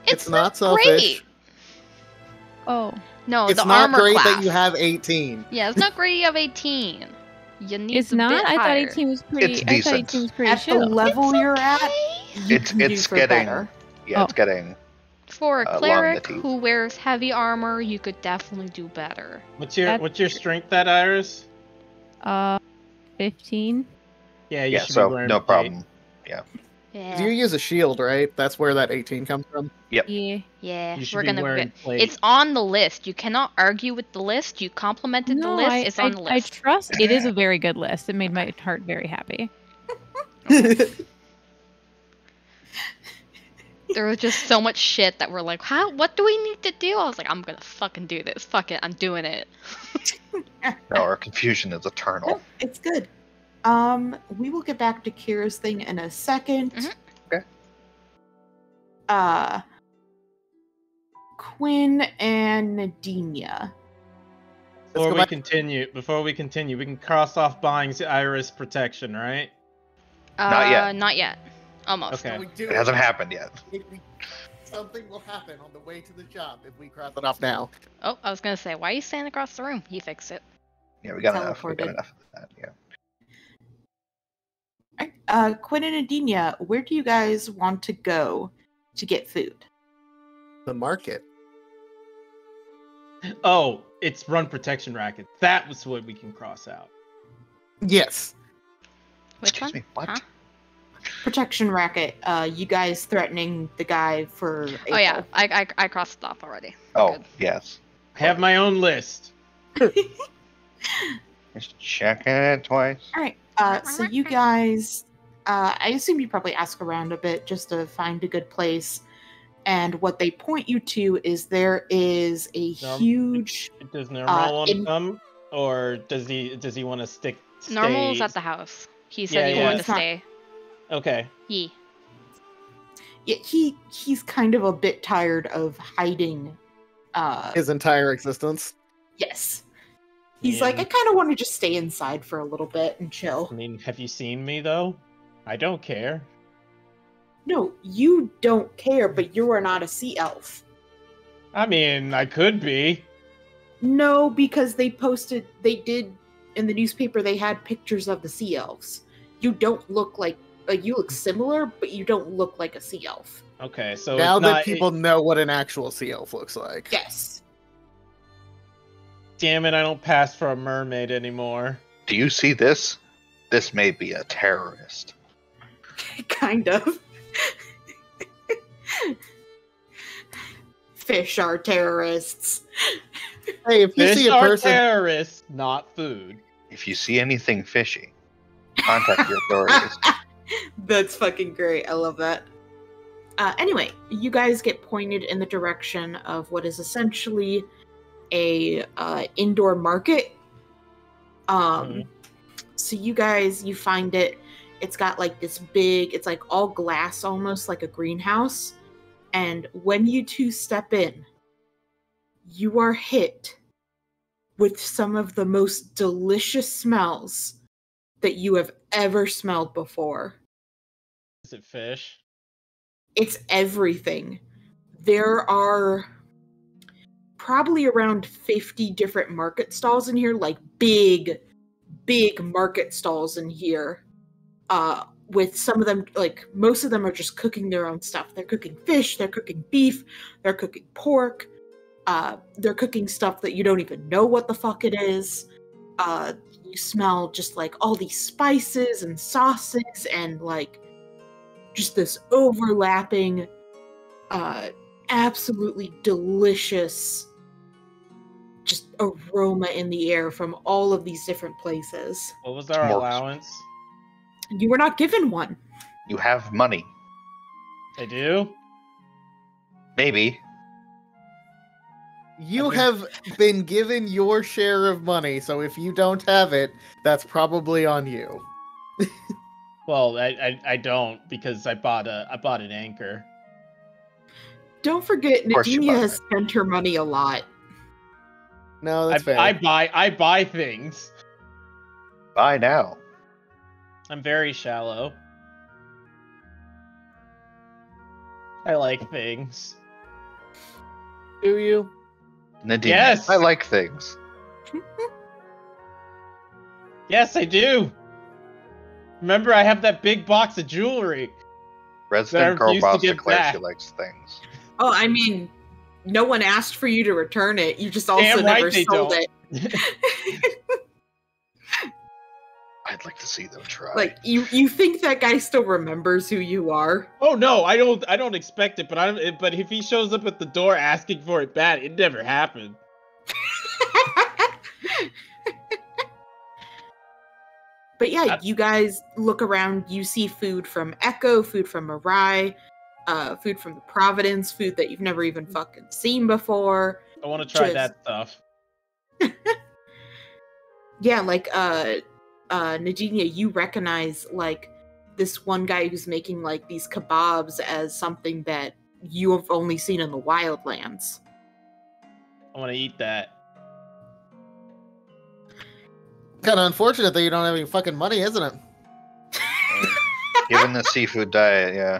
It's not not selfish. great. Oh, No, It's the not armor great class. that you have 18. Yeah, it's not great you have 18. You need it's a not. bit I thought higher. 18 was pretty. It's I thought 18 decent. was pretty At the chill. level It's you're at, okay. you It's can do it's for getting better. yeah, it's Oh. getting For a long in the cleric teeth. who wears heavy armor, you could definitely do better. What's your That's strength at, Iris? 15. Yeah, you yeah, should be so wearing no plate. problem. Yeah. You use a shield, right? That's where that 18 comes from. Yeah. Yeah, You should we're be gonna wearing plate. It's on the list. You cannot argue with the list. You complimented the No, list. I, It's on the I list. trust. It is a very good list. It made my heart very happy. There was just so much shit that we're like, how? What do we need to do? I was like, I'm gonna fucking do this. Fuck it, I'm doing it. No, our confusion is eternal. No, it's good. We will get back to Kira's thing in a second. Mhm. Okay. Quinn and Nadinia. Before go we back- continue, we can cross off buying Iris protection, right? Not yet. Not yet. Almost. Okay. It hasn't happened yet. Something will happen on the way to the job if we cross it off now. Oh, I was gonna say, why are you standing across the room? He fixed it. Yeah, we got enough. We got Teleported. enough of that. Yeah. Alright, Quinn and Nadinia, where do you guys want to go to get food? The market. Oh, it's run protection racket. That was what we can cross out. Yes. Which Excuse one? me, what? Huh? Protection racket. You guys threatening the guy for April. Oh yeah, I crossed it off already. Oh, Good. yes. I have my own list. Just checking it twice. Alright, so you guys, I assume you probably ask around a bit just to find a good place. And what they point you to is there is a huge... Does Normal want to in- come, or does he want to stay? Normal's at the house. He said he Yeah. wanted to He's not- stay. Okay. He. Yeah, he's kind of a bit tired of hiding. His entire existence. Yes. He's Yeah. like, I kind of want to just stay inside for a little bit and chill. I mean, have you seen me though? I don't care. No, you don't care, but you are not a sea elf. I mean, I could be. No, because they did in the newspaper, they had pictures of the sea elves. You don't look like you look similar, but you don't look like a sea elf. Okay, so Now it's that not, people know what an actual sea elf looks like. Yes. damn it, I don't pass for a mermaid anymore. Do you see this? This may be a terrorist. Kind of. Fish are terrorists. Hey, if you Fish see a are person, terrorists, not food. If you see anything fishy, contact your authorities. That's fucking great. I love that. Anyway, you guys get pointed in the direction of what is essentially a indoor market. So you find it. It's got like this big, it's like all glass almost like a greenhouse. And when you two step in, you are hit with some of the most delicious smells that you have ever smelled before. Is it fish? It's everything. There are probably around 50 different market stalls in here, like big market stalls in here. With some of them, like most of them are just cooking their own stuff. They're cooking fish, they're cooking beef, they're cooking pork, they're cooking stuff that you don't even know what the fuck it is. You smell just like all these spices and sauces and like just this overlapping, absolutely delicious just aroma in the air from all of these different places. What was our S'mores. allowance? You were not given one. You have money. I do? Maybe. you have been given your share of money, so if you don't have it, that's probably on you. Well, I don't, because I bought an anchor. Don't forget, course you Nadinia bought has spent her money a lot. No, that's fair. I buy things. Bye now. I'm very shallow. I like things. Do you? Nadine, Yes! I like things. Yes, I do. Remember, I have that big box of jewelry. Resident That I refuse to Girlboss give declares she back. likes things. Oh, I mean, no one asked for you to return it. You just also Damn right never they sold don't. it. I'd like to see them try. Like you think that guy still remembers who you are? Oh no, I don't expect it, but if he shows up at the door asking for it bad, it never happened. But yeah, you guys look around, you see food from Echo, food from Mirai, food from the Providence, food that you've never even fucking seen before. I want to try Just- that stuff. Yeah, like Nadinia, you recognize like this one guy who's making like these kebabs as something that you have only seen in the wildlands. I want to eat that. Kind of unfortunate that you don't have any fucking money, isn't it? Given the seafood diet, yeah.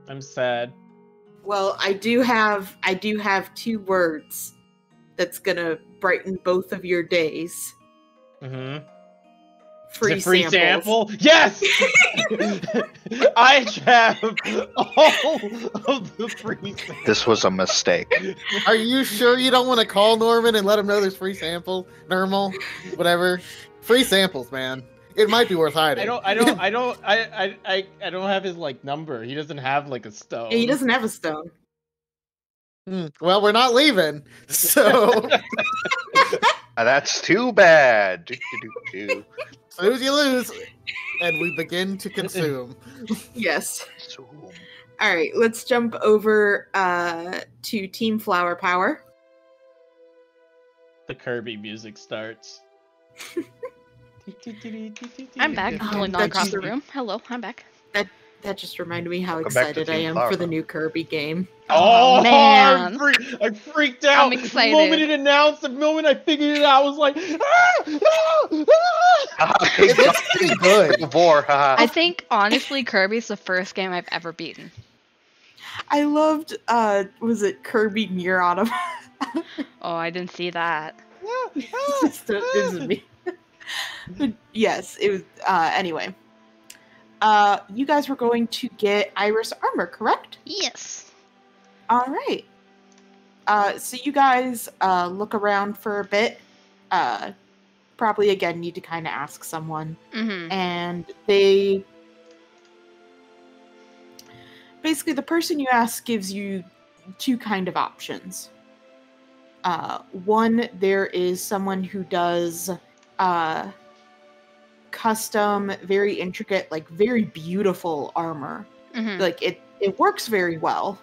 I'm sad. Well, I do have 2 words that's gonna brighten both of your days. Mm-hmm. Free, Free samples. sample? Yes! I have all of the free samples. This was a mistake. Are you sure you don't want to call Norman and let him know there's free samples? Normal, whatever. Free samples, man. It might be worth hiding. I don't have his like number. He doesn't have like a stone. Yeah, he doesn't have a stone. Well, we're not leaving, so That's too bad. lose you lose, and we begin to consume. Yes. All right, let's jump over to Team Flower Power. The Kirby music starts. I'm back. Oh, Pulling that's across the you. room. Hello, I'm back. That just reminded me how Welcome back to excited I Team am Flower for the Power. new Kirby game. Oh man. I freaked out. I'm excited. The moment it announced, the moment I figured it out, I was like, It looks pretty good. War, haha. I think, honestly, Kirby's the first game I've ever beaten. I loved was it Kirby Near Autumn? Oh, I didn't see that. This is me. But yes, it was anyway. You guys were going to get Iris armor, correct? Yes. All right. So you guys look around for a bit. Probably again need to kind of ask someone, and they basically the person you ask gives you 2 kind of options. One, there is someone who does custom, very intricate, like very beautiful armor. Like it works very well.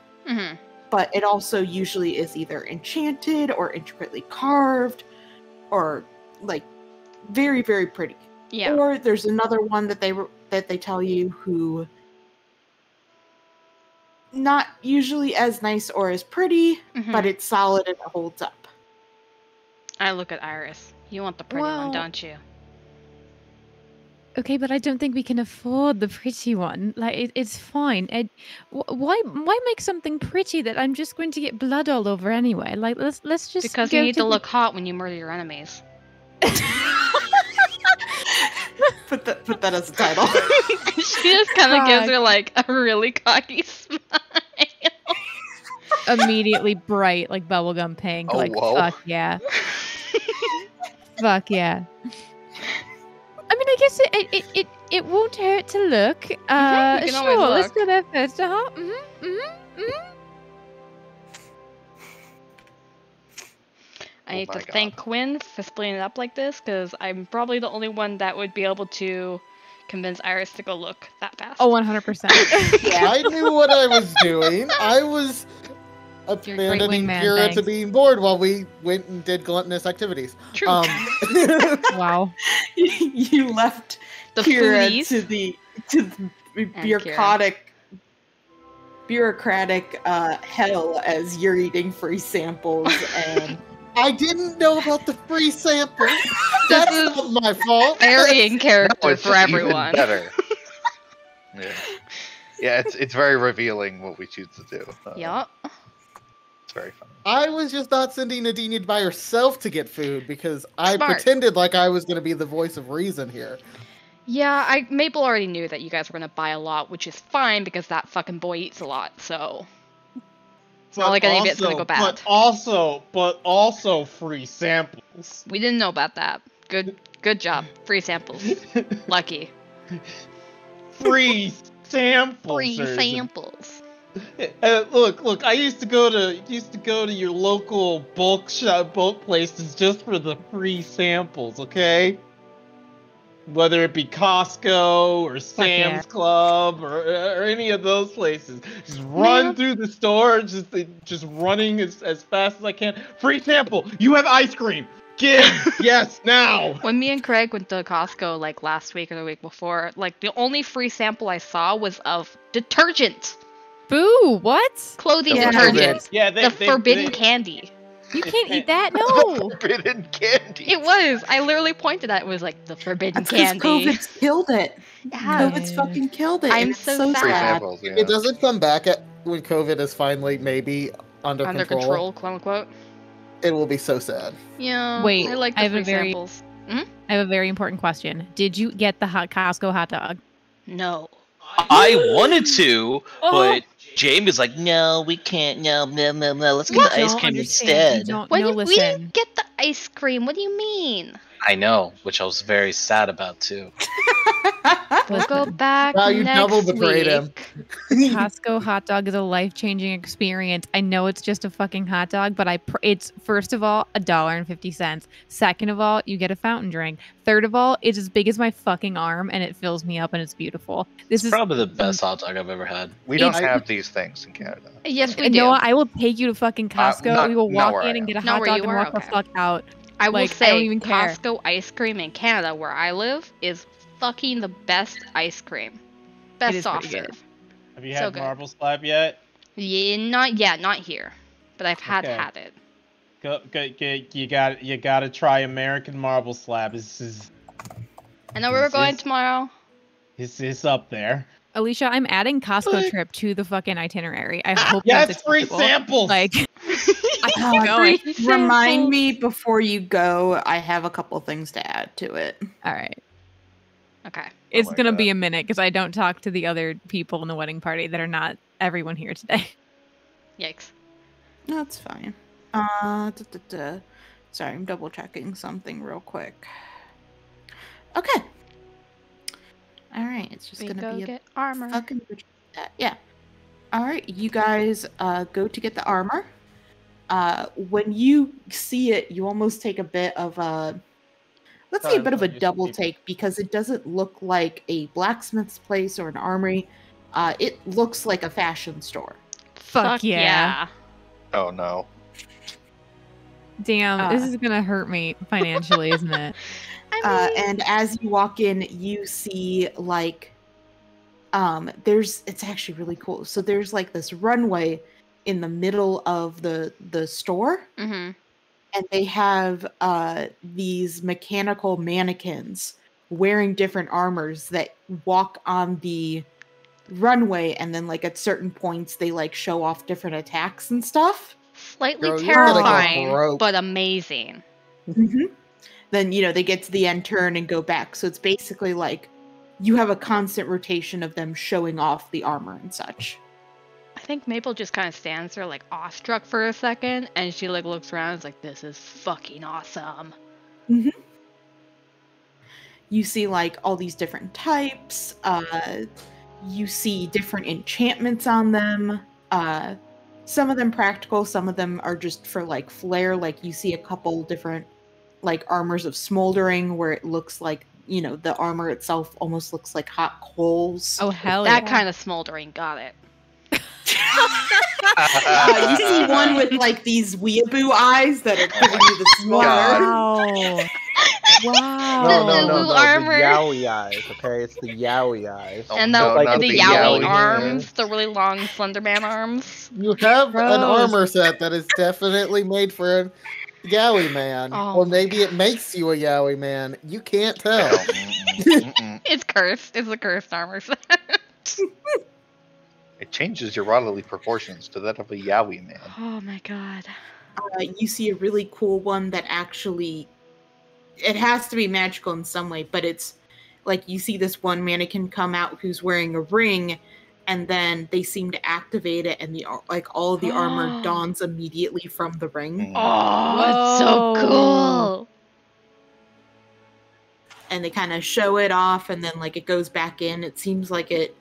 But it also usually is either enchanted or intricately carved or like very, very pretty. Yeah. Or there's another one that they tell you who not usually as nice or as pretty, but it's solid and it holds up. I look at Iris. You want the pretty one, Well- don't you? Okay, but I don't think we can afford the pretty one. Like, it's fine. Why make something pretty that I'm just going to get blood all over anyway? Like, let's just Because go you need to the- look hot when you murder your enemies. Put that as a title. She just kind of gives Fuck. her like a really cocky smile. immediately bright, like bubblegum pink. Oh, like, whoa. fuck yeah. Fuck yeah. I mean, I guess it won't hurt to look. We can always Sure, let's look. go there first. I need Oh to my God. thank Quinn for splitting it up like this, because I'm probably the only one that would be able to convince Iris to go look that fast. Oh, 100%. Yeah. I knew what I was doing. I was You're a great abandoning wingman, Kira to thanks. being bored while we went and did gluttonous activities. True. Wow. You left The Kira foodies. to the bureaucratic hell as you're eating free samples and I didn't know about the free sample. That's is not my fault. Very in No, character it's for just even everyone. better. Yeah, yeah, it's very revealing what we choose to do. Yup. It's very fun. I was just not sending Nadine by herself to get food because I Smart. pretended like I was going to be the voice of reason here. Yeah, Maple already knew that you guys were gonna buy a lot, which is fine because that fucking boy eats a lot, so it's not like any of it's gonna go bad. But also free samples. We didn't know about that. Good job. Free samples. Lucky. Free samples. Free Susan. samples. Look. I used to go to your local bulk places just for the free samples. Okay. Whether it be Costco or Sam's Club or any of those places, just run through the store, just running as fast as I can. Free sample. You have ice cream. Give. Yes, now. When me and Craig went to Costco like last week or the week before, like the only free sample I saw was of detergent. Boo! What? Clothing Yeah. detergent. Yeah, The forbidden candy. You can't eat that. No. Forbidden candy. It was. I literally pointed at it. It was like the forbidden That's because candy. COVID's killed it. Yeah. COVID's fucking killed it. I'm and it's so so sad. Free sad. samples, yeah. It doesn't come back when COVID is finally maybe under control. quote unquote. It will be so sad. Yeah. Wait, I like the I have free a very- samples. I have a very important question. Did you get the Costco hot dog? No. I wanted to, Oh. but Jamie was like, "No, we can't. No, let's get What? the ice Don't cream understand. instead." You don't What know, we listen. didn't get the ice cream. What do you mean? I know, which I was very sad about too. We'll go back Wow, you next double betrayed week. him. Costco hot dog is a life-changing experience. I know it's just a fucking hot dog, but it's first of all $1.50. Second of all, you get a fountain drink. Third of all, it's as big as my fucking arm and it fills me up and it's beautiful. This is Probably the best hot dog I've ever had. We don't It's- have these things in Canada. Yes, we do. Noah, I will take you to fucking Costco. We will not walk where I in and am. get a Not hot where dog you and are? walk the Okay. fuck out. I will like, I say don't even care. Costco ice cream in Canada, where I live, is fucking the best ice cream. Best is soft pretty good. serve. Have you So had good. Marble Slab yet? Yeah, not here, but I've had Okay. it. You gotta try American Marble Slab. This is I know where we're This going is- tomorrow. it's up there. Alicia, I'm adding Costco trip to the fucking itinerary. I hope Yeah, that's it's free acceptable. samples. Like, I'm Uh, going. Remind me before you go. I have a couple things to add to it. All right. Okay. It's my gonna God. be a minute because I don't talk to the other people in the wedding party that are not everyone here today. Yikes. That's fine. Sorry, I'm double checking something real quick. Okay. All right, it's just We gonna go be a get armor. fucking yeah. All right, you guys go to get the armor. When you see it, you almost take a bit of a let's say a Sorry, bit of a I'm used to double people. take because it doesn't look like a blacksmith's place or an armory. It looks like a fashion store. Fuck yeah. Oh no. Damn, this Uh, is gonna hurt me financially, isn't it? I mean, And as you walk in, you see like it's actually really cool. So there's like this runway in the middle of the store, mhm. and they have these mechanical mannequins wearing different armors that walk on the runway, and then like at certain points they like show off different attacks and stuff. Slightly Girl, you're gonna go terrifying, broke. but amazing. Then they get to the end turn and go back. So it's basically like you have a constant rotation of them showing off the armor and such. I think Maple just kind of stands there like awestruck for a second, and she like looks around and is like, "This is fucking awesome." You see like all these different types. You see different enchantments on them. Some of them practical, some of them are just for like flair. Like you see a couple different like armors of smoldering where it looks like the armor itself almost looks like hot coals. Oh hell That yeah. kind of smoldering, got it. You see one with like these weeaboo eyes that are giving you the smolder. Wow. Wow. The Lulu armor. The yaoi eyes, okay? It's the yaoi eyes. Oh, And no, the, not the the yaoi yaoi arms, the really long Slender Man arms. You have an Gross. armor set that is definitely made for Yowie man. Oh Or my maybe it God. makes you a Yowie man. You can't No, tell. It's cursed. It's a cursed armor set. It changes your bodily proportions to that of a Yowie man. Oh my God. You see a really cool one that actually, it has to be magical in some way, but it's like you see this one mannequin come out who's wearing a ring, and then they seem to activate it, and all of the armor dawns immediately from the ring, Oh, it's so Whoa. cool. and they kind of show it off, and then like it goes back in. It seems like it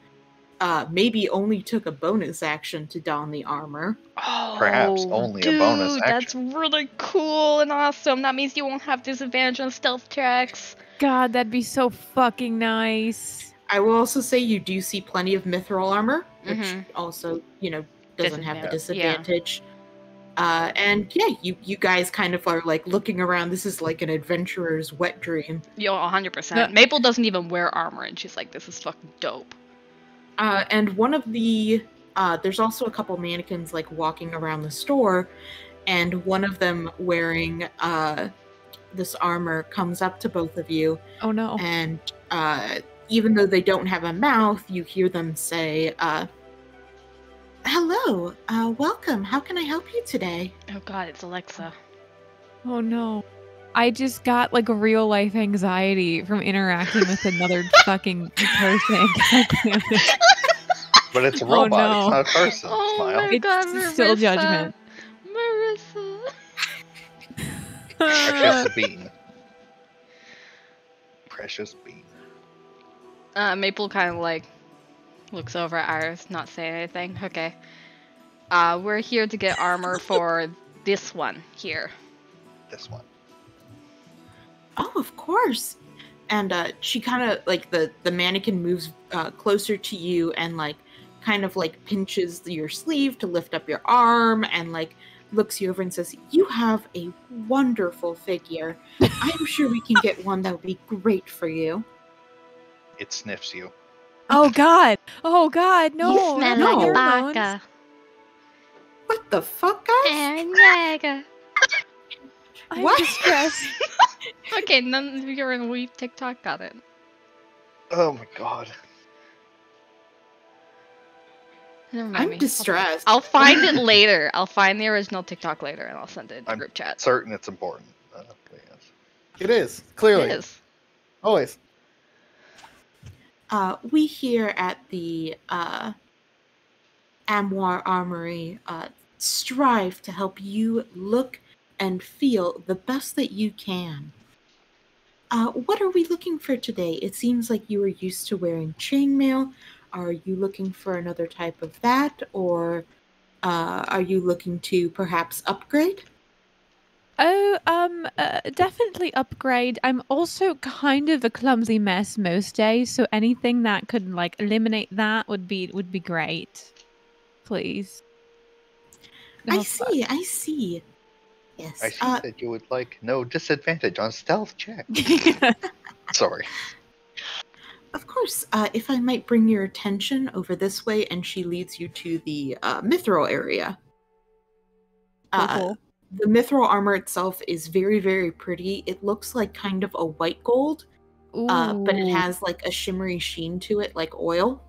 maybe only took a bonus action to don the armor. Oh, Perhaps only a bonus dude, that's action. really cool and awesome. That means you won't have disadvantage on stealth checks. God, that'd be so fucking nice. I will also say you do see plenty of mithril armor, which Mhm. also, doesn't have the Disadvantage, disadvantage. And yeah, you guys kind of are like looking around. This is like an adventurer's wet dream. Yo, 100%. Maple doesn't even wear armor, and she's like, this is fucking dope. And one of the there's also a couple mannequins like walking around the store, and one of them wearing this armor comes up to both of you, Oh no. and even though they don't have a mouth, you hear them say, "Hello, welcome. How can I help you today?" Oh god, it's Alexa. Oh no. I just got like a real life anxiety from interacting with another fucking person. God damn it. But it's a Oh, robot, no. it's not a person. Oh Smile. my It's god, still Marissa. judgment. Marissa. Precious bean. Precious bean. Maple kind of like looks over at Iris, not saying anything. Okay. We're here to get armor for this one here. This one. Oh, of course. And she kind of like the mannequin moves closer to you and like kind of like pinches your sleeve to lift up your arm and like looks you over and says, "You have a wonderful figure. I'm sure we can get one that would be great for you." It sniffs you. Oh god. Oh god. No. you smell not like a hormones. baka. What the fuck, guys? And Jaeger. I'm What? distressed. Okay, none of you are in Weep TikTok, got it. Oh my god. Never mind I'm me. distressed. I'll find it later. I'll find the original TikTok later and I'll send it in the I'm group chat. certain it's important. But yes. It is, clearly. It is. Always. We here at the Amwar Armory strive to help you look and feel the best that you can. What are we looking for today? It seems like you are used to wearing chainmail. Are you looking for another type of that, or are you looking to perhaps upgrade? Oh, definitely upgrade. I'm also kind of a clumsy mess most days, so anything that could like eliminate that would be great. Please. I see. Yes. I see that you would like no disadvantage on stealth check. Sorry. Of course, if I might bring your attention over this way, and she leads you to the mithril area. Cool. The mithril armor itself is very, very pretty. It looks like kind of a white gold, but it Ooh. has like a shimmery sheen to it, like oil.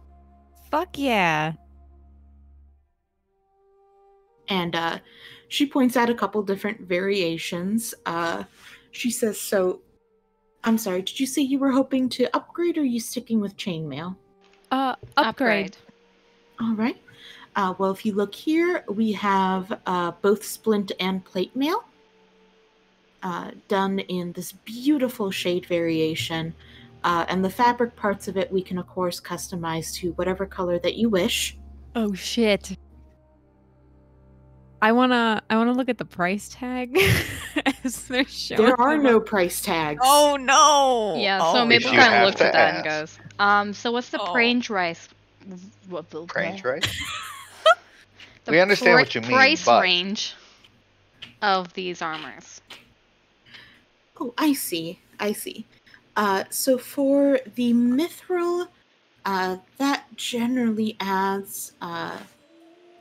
Fuck yeah. And she points out a couple different variations. She says, "So, I'm sorry, did you say you were hoping to upgrade, or are you sticking with chainmail?" Upgrade. All right. Well, if you look here, we have both splint and plate mail done in this beautiful shade variation. And the fabric parts of it we can, of course, customize to whatever color that you wish. Oh shit. I wanna look at the price tag as they're showing. There are them no up. price tags. Oh no. Yeah, Oh, so Maple you kind of have looks to at that and ask. goes, so what's the Oh. range rice? Range, right? The We understand what you mean, price but- range of these armors. Oh, I see. So for the mithril, that generally adds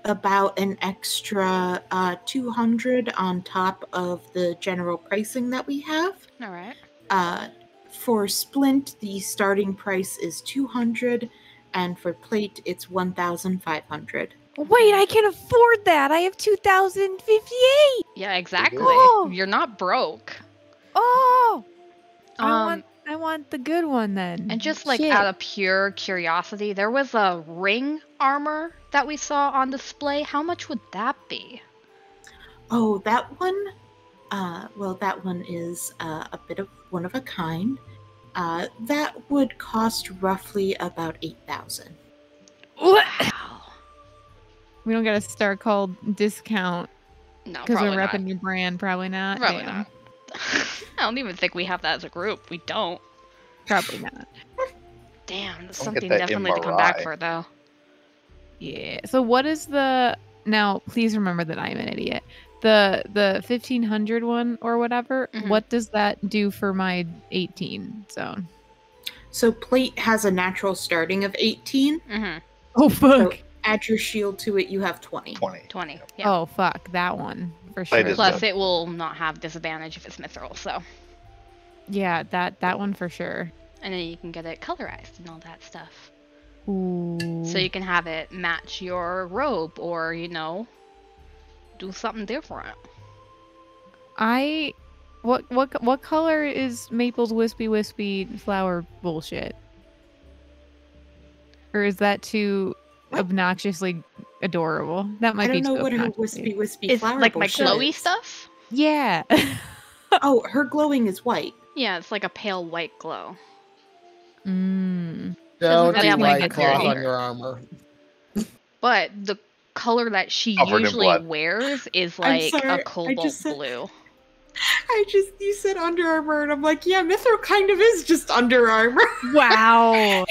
about an extra 200 on top of the general pricing that we have. All right. For splint, the starting price is 200, and for plate, it's 1,500. Wait, I can afford that. I have 2,058. Yeah, exactly. Oh! You're not broke. Oh, Um, I want the good one then. and just like Shit. out of pure curiosity, there was a ring armor that we saw on display. How much would that be? Oh, that one? Well, that one is a bit of one of a kind. That would cost roughly about 8,000. Wow. We don't get a star called discount No, because we're probably not. repping your brand. Probably not. Probably Damn. not. I don't even think we have that as a group. We don't. Probably not. Damn, that's Don't something get that definitely to come back MRI. for, though. Yeah. So what is the now? Please remember that I'm an idiot. The 1,500 one or whatever. Mhm. What does that do for my 18 zone? So plate has a natural starting of 18. Mm-hmm. Oh So fuck. add your shield to it, you have 20. 20. 20. Yeah. Oh fuck that one for Plate sure. is Plus, good. it will not have disadvantage if it's mithril, so. Yeah, that one for sure. And then you can get it colorized and all that stuff. Ooh. So you can have it match your robe or, do something different. What color is Maple's wispy flower bullshit? Or is that too What? obnoxiously adorable? That might I be don't know too what her obnoxiously- wispy It's flower like my bullshit glowy is. stuff? Yeah. Oh, her glowing is white. Yeah, it's like a pale white glow. Mm. Don't really do have, like, white a cloth dirty- on your armor. But the color that she Covered in usually blood. wears is I'm like sorry, a I cobalt just said- blue. You said Under Armour, and I'm like, yeah, Mithril kind of is just Under Armour. Wow.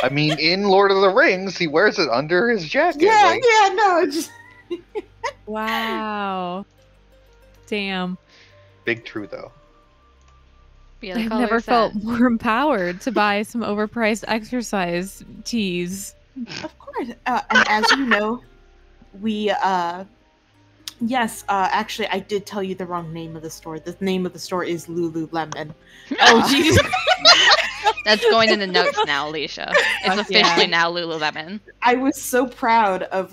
I mean, in Lord of the Rings, he wears it under his jacket. Yeah, like, no, it's just Wow. Damn. Big true, though. Yeah, the I've color never is felt that. more empowered to buy some overpriced exercise tees. Of course. And as you know, we, actually, I did tell you the wrong name of the store. The name of the store is LughLugh. Oh, jeez. That's going in the notes now, Alicia. It's Fuck officially yeah. now Lululemon. I was so proud of,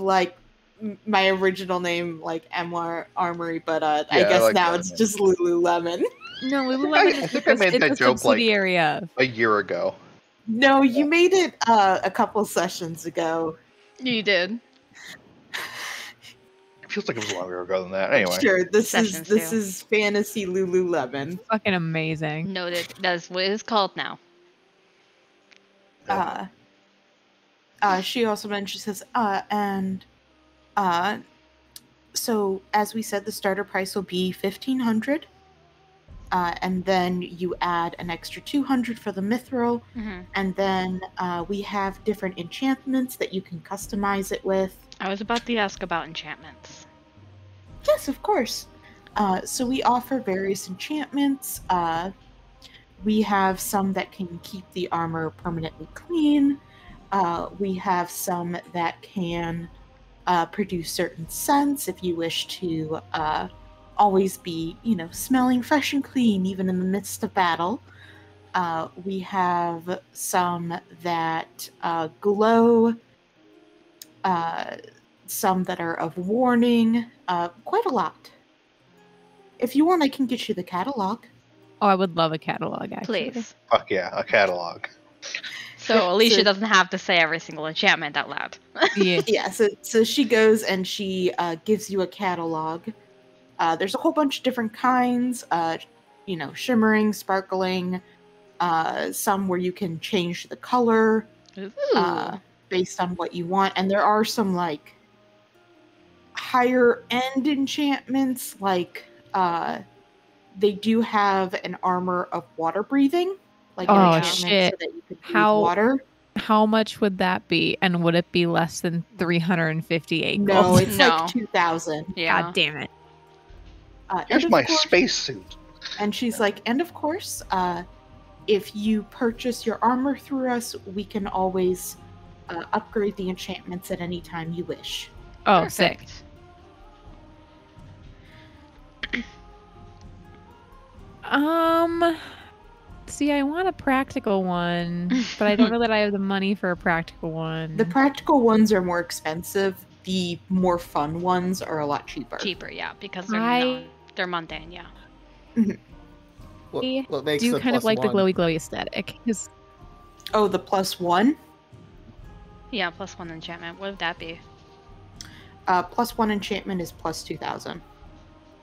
my original name, MR Armory, but I Yeah, I guess like now that it's name. just Lululemon. No, I Lululemon is think I made it's that a joke, like- subsidiary of. A year ago. No, you made it a couple sessions ago. You did. It feels like it was longer ago than that. Anyway. Sure, this Sessions is too. fantasy Lululemon. Fucking amazing. Noted. That's what it's called now. She also mentioned, she says, so as we said, the starter price will be 1,500, and then you add an extra 200 for the mithril, Hmm. and then we have different enchantments that you can customize it with. I was about to ask about enchantments. Yes, of course. So we offer various enchantments. We have some that can keep the armor permanently clean. We have some that can produce certain scents if you wish to always be, smelling fresh and clean even in the midst of battle. We have some that glow, some that are of warning, quite a lot. If you want, I can get you the catalog. Oh, I would love a catalog, actually. Please. Fuck yeah, a catalog. So Alicia So- doesn't have to say every single enchantment out loud. Yeah. Yeah, so she goes and she gives you a catalog. There's a whole bunch of different kinds, shimmering, sparkling, some where you can change the color Ooh. based on what you want. And there are some, higher end enchantments, they do have an armor of water breathing, an Oh, enchantment shit. so that you can breathe How- water. How much would that be? And would it be less than 358 No, gold? it's No. 2,000. Yeah. God damn it. And Here's of my course- spacesuit. And she's like, and of course, if you purchase your armor through us, we can always upgrade the enchantments at any time you wish. Oh, Perfect. sick. See, I want a practical one, but I don't know that I have the money for a practical one. The practical ones are more expensive. The more fun ones are a lot cheaper. Cheaper, yeah, because they're they're mundane, yeah. What makes do the kind of like +1? the glowy aesthetic. 'Cause Oh, the +1? Yeah, +1 enchantment. What would that be? +1 enchantment is +2,000.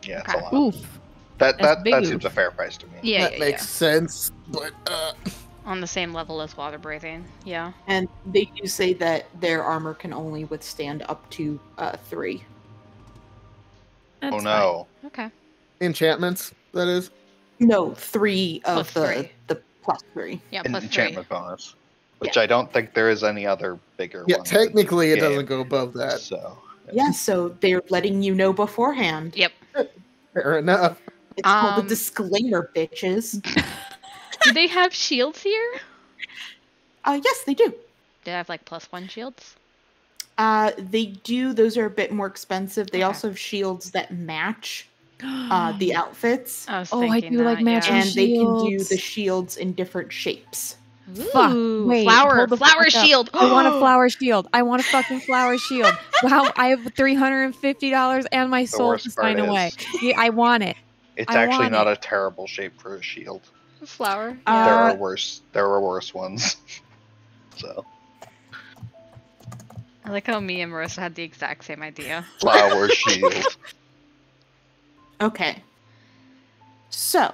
Yeah, it's Okay. a lot. oof. That That's big that seems a oof. fair price to me. Yeah, That yeah, makes sense, but On the same level as water breathing. Yeah. And they do say that their armor can only withstand up to 3. That's Oh fine. no. Okay. enchantments, that is. No, 3 of +3. the +3. Yeah, An +3. enchantment bonus. Which I don't think there is any other bigger Yeah, one. technically it game. doesn't go above that. So Yeah, so they're letting you know beforehand. Yep. Fair enough. It's called a disclaimer, bitches. Do they have shields here? Yes, they do. Do they have like +1 shields? They do. Those are a bit more expensive. They Okay. also have shields that match the outfits. I was Oh, I thinking do like that, matching yeah. And they can do shields. the shields in different shapes. Fuck, Ooh, wait, flower hold the fuck up. shield. I want a flower shield. I want a fucking flower shield. Wow, I have $350 and my soul worst to sign part away. is- Yeah, I want it. it's I actually want not it. a terrible shape for a shield. Flower. Uh, Yeah. There are worse ones. So I like how me and Marissa had the exact same idea. flower shield. Okay. So.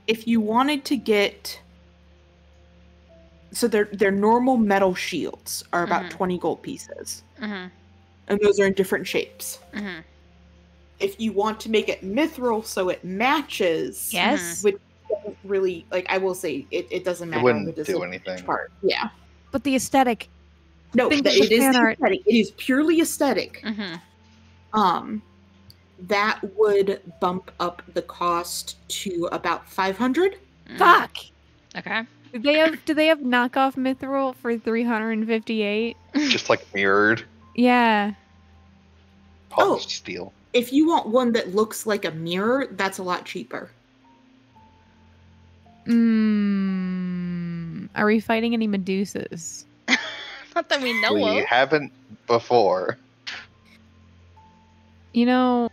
If you wanted to get. So their normal metal shields are about 20 gold pieces. Mm-hmm. And those are in different shapes. Mm-hmm. If you want to make it mithril so it matches, Yes. which doesn't really, like, I will say, it doesn't matter. It wouldn't on the do design anything. Part. Yeah. But the aesthetic. No, Think it of is the fan the art. aesthetic. It is purely aesthetic. Mm-hmm. That would bump up the cost to about 500. Fuck. Okay. Do they have knockoff mithril for 358? Just like mirrored Yeah. polished steel. If you want one that looks like a mirror, that's a lot cheaper. Are we fighting any Medusas? Not that we know We of. haven't before. You know,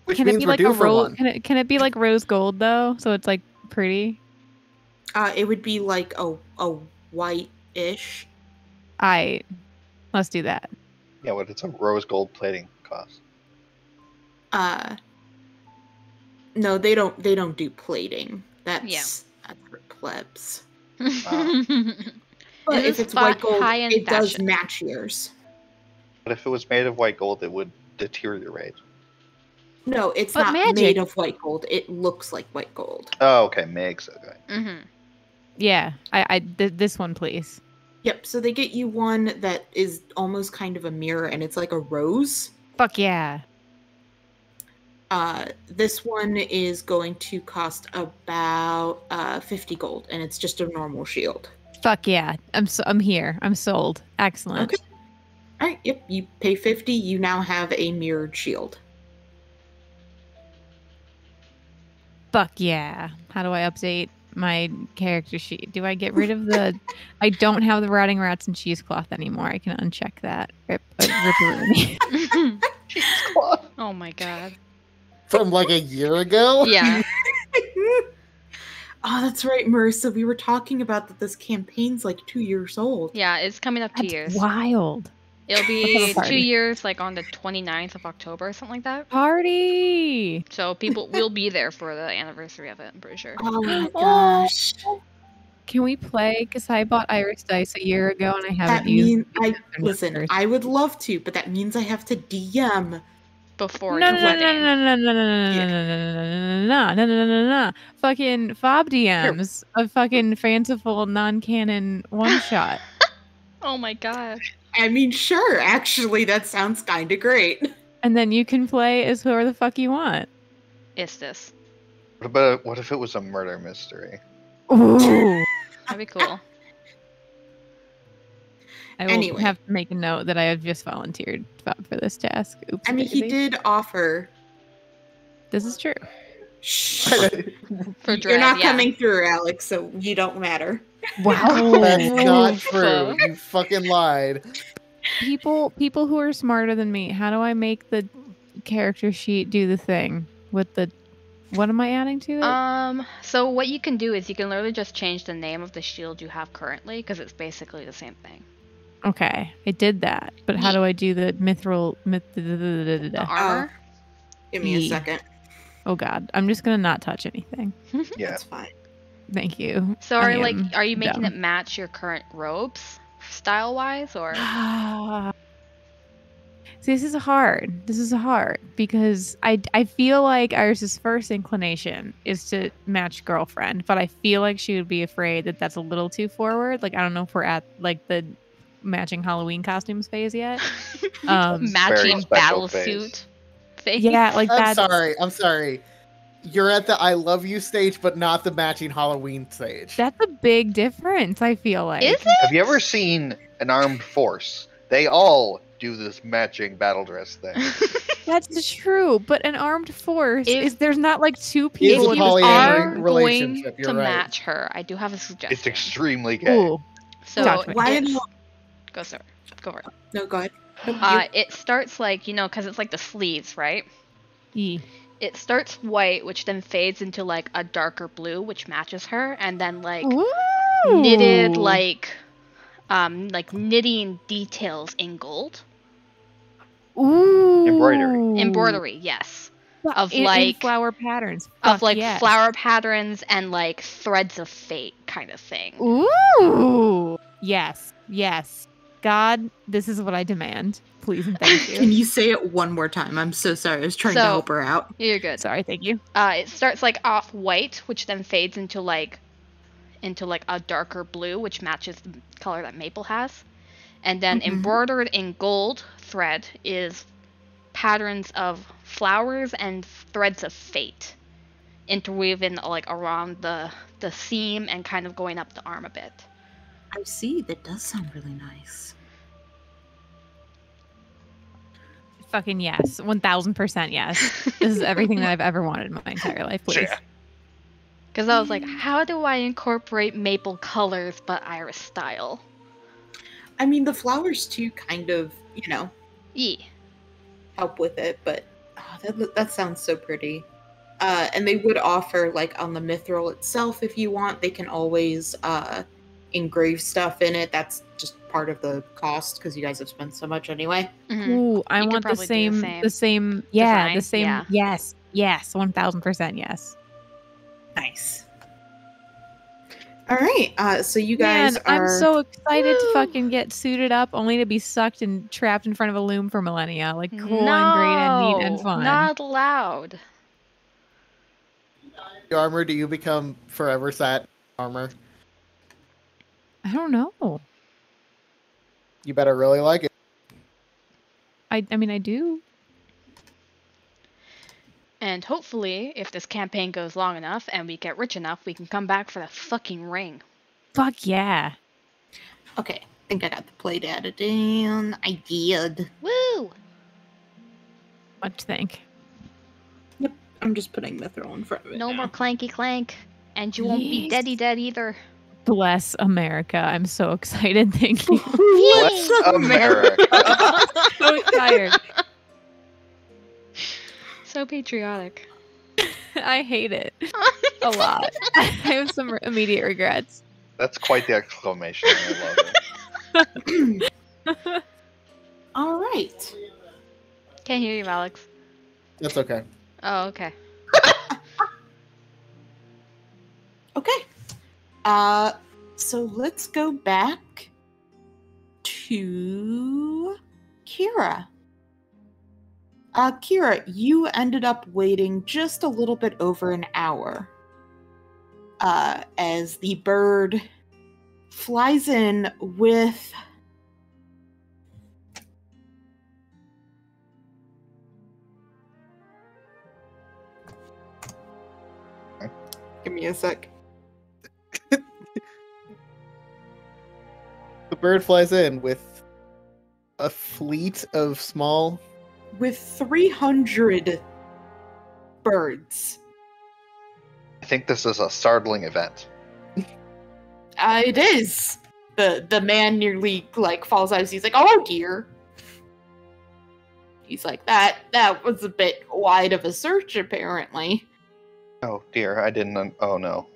Which can it means be we're like a due for rose? one. Can it be like rose gold though? So it's like pretty. It would be like a white-ish. Let's do that. Yeah, what it's a rose gold plating cost. No, they don't do plating. That's Yeah. that's for plebs. It But is if it's white gold, high in it does fashion. match yours. But if it was made of white gold, it would deteriorate. No, it's But not magic. made of white gold. It looks like white gold. Oh, okay, makes okay. Mm-hmm. Yeah, this one, please. Yep, so they get you one that is almost kind of a mirror, and it's like a rose. Fuck yeah. This one is going to cost about 50 gold, and it's just a normal shield. Fuck yeah. I'm here. I'm sold. Excellent. Okay. All right, yep, you pay 50, you now have a mirrored shield. Fuck yeah. How do I update my character sheet? Do I get rid of the... I don't have the rotting rats and cheesecloth anymore. I can uncheck that. Ripperoonie. Oh my god. From like a year ago? Yeah. Oh, that's right, Marissa. We were talking about that this campaign's like 2 years old. Yeah, it's coming up 2 That's years. wild. It'll Let's be have a 2 party. years, like on the 29th of October or something like that. Party! So people will be there for the anniversary of it, I'm pretty sure. Oh my gosh. Can we play? Because I bought Iris Dice a year ago and I haven't That used means it. listen, I would love to, but that means I have to DM. Before No, your no, no, wedding. no, no, no, no, no, no, no, no, no, no, no. Fucking fob DMs of fucking fanciful non-canon one-shot. Oh my god. I mean, sure, actually, that sounds kind of great. And then you can play as whoever the fuck you want. Is this? What if it was a murder mystery? Ooh. That'd be cool. I will Anyway. have to make a note that I have just volunteered for this task. Oops. I mean, he did offer. This is true. Shh. For You're dread, not yeah. coming through, Alex, so you don't matter. Wow. That's not Oof. true. You fucking lied. People who are smarter than me, how do I make the character sheet do the thing with the... What am I adding to it? So what you can do is you can literally just change the name of the shield you have currently, because it's basically the same thing. Okay, I did that. But how do I do the mithril... The armor? Give me a Ye. second. Oh god, I'm just gonna not touch anything. Yeah. That's fine. Thank you. So I are you making dumb. it match your current robes, style-wise, or? See, this is hard because I feel like Iris's first inclination is to match girlfriend, but I feel like she would be afraid that that's a little too forward. Like, I don't know if we're at like the matching Halloween costumes phase yet. Matching special battle phase. suit thing. Yeah, like I'm that's sorry. You're at the I love you stage, but not the matching Halloween stage. that's a big difference. I feel like Is it? Have you ever seen an armed force? They all do this matching battle dress thing. that's true. But an armed force If- is there's not like two It's people. a If you polyamorous are going relationship, to you're right. match her, I do have a suggestion. It's extremely gay. Ooh, So Talk to me. Why it's- no? go sir, go for it. No, go ahead. Nope, It starts like because it's like the sleeves, right? Ye. It starts white, which then fades into like a darker blue, which matches her, and then like knitted Ooh. like knitting details in gold. Ooh. Embroidery, yes. Of in like flower patterns. of Fuck like yes. flower patterns and like threads of fate kind of thing. Ooh. Yes. Yes. God, this is what I demand. Please and thank Can you. you say it one more time? I'm so sorry. I was trying to So- help her out. You're good. Sorry, thank you. It starts like off white, which then fades into like a darker blue, which matches the color that Maple has. And then Mhm. embroidered in gold thread is patterns of flowers and threads of fate, interweaving like around the seam and kind of going up the arm a bit. I see. That does sound really nice. Fucking yes. 1000% yes. This is everything that I've ever wanted in my entire life, please. Yeah. Because I was like, how do I incorporate Maple colors but Iris style? I mean, the flowers too kind of, Yeah. help with it, but that sounds so pretty. And they would offer, like, on the mithril itself, if you want, they can always engrave stuff in it. That's just part of the cost because you guys have spent so much anyway. Mhm. Ooh, I You could want the probably do the same, yeah, design, the same, yeah. yes, 1000% yes. Nice. All right, so you guys Man, are. I'm so excited to Woo! fucking get suited up only to be sucked and trapped in front of a loom for millennia. Like, cool no, and great and neat and fun. not allowed. Armor, do you become forever sat armor? I don't know. You better really like it. I mean, I do. And hopefully, if this campaign goes long enough and we get rich enough, we can come back for the fucking ring. Fuck yeah. Okay, I think I got the play data down. I did. Woo! What to think? I'm just putting mithril in front of it. No now. more clanky clank. And you won't be Yes. deady dead either. Bless America. I'm so excited. Thank you. Bless America. So tired. So patriotic. I hate it a lot. I have some immediate regrets. That's quite the exclamation. I love it. All right. Can't hear you, Alex. That's okay. Oh, okay. Okay. So let's go back to Kira. Kira, you ended up waiting just a little bit over an hour as the bird flies in with Give me a sec. The bird flies in with a fleet of small. with 300 birds. I think this is a startling event. It is. The man nearly like falls out. He's like, "Oh dear." He's like, "That was a bit wide of a search, apparently." Oh dear, I didn't. Oh no.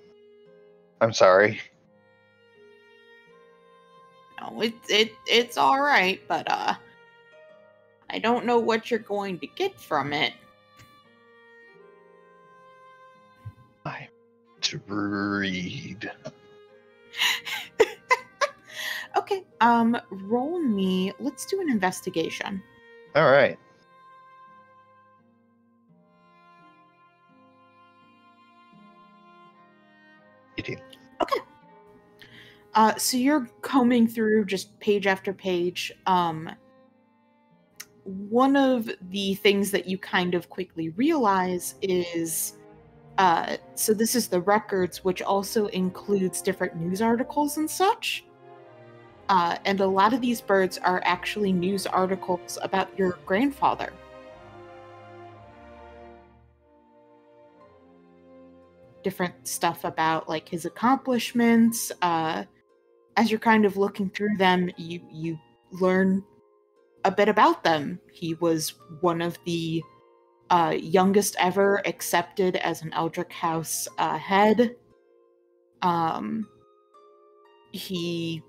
I'm sorry. No, it's all right, but I don't know what you're going to get from it. I'm to read. Okay, roll me. Let's do an investigation. All right. Eating. Okay. So you're combing through just page after page. One of the things that you kind of quickly realize is, so this is the records, which also includes different news articles and such. And a lot of these birds are actually news articles about your grandfather. Different stuff about like his accomplishments. As you're kind of looking through them, you learn a bit about them. He was one of the youngest ever accepted as an Eldritch House head. He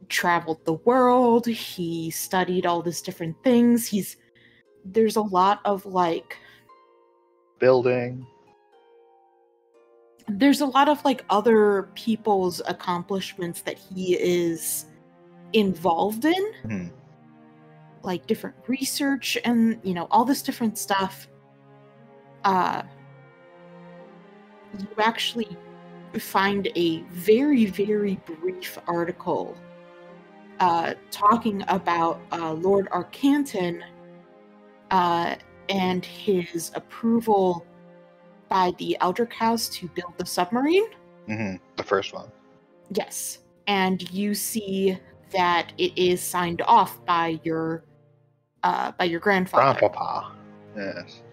traveled the world. He studied all these different things. There's a lot of like Building. there's a lot of like other people's accomplishments that he is involved in. Hmm. Like different research and all this different stuff. You actually find a very, very brief article talking about Lord Arcanton and his approval by the Eldritch House to build the submarine. Mm-hmm. The first one. Yes. And you see that it is signed off by your grandfather. Grandpapa. Yes.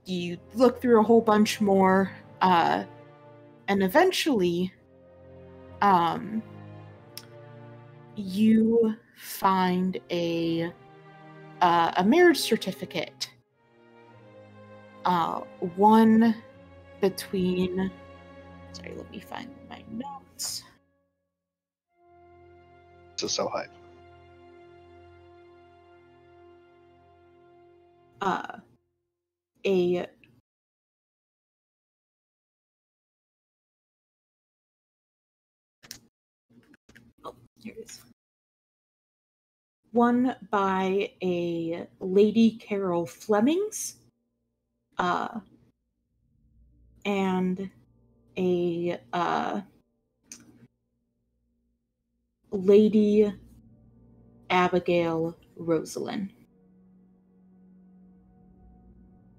You look through a whole bunch more, and eventually, you find a marriage certificate. One between. Sorry, let me find my notes. This is so hype. A here it is. One by a Lady Carol Flemings, and a Lady Abigail Rosalind.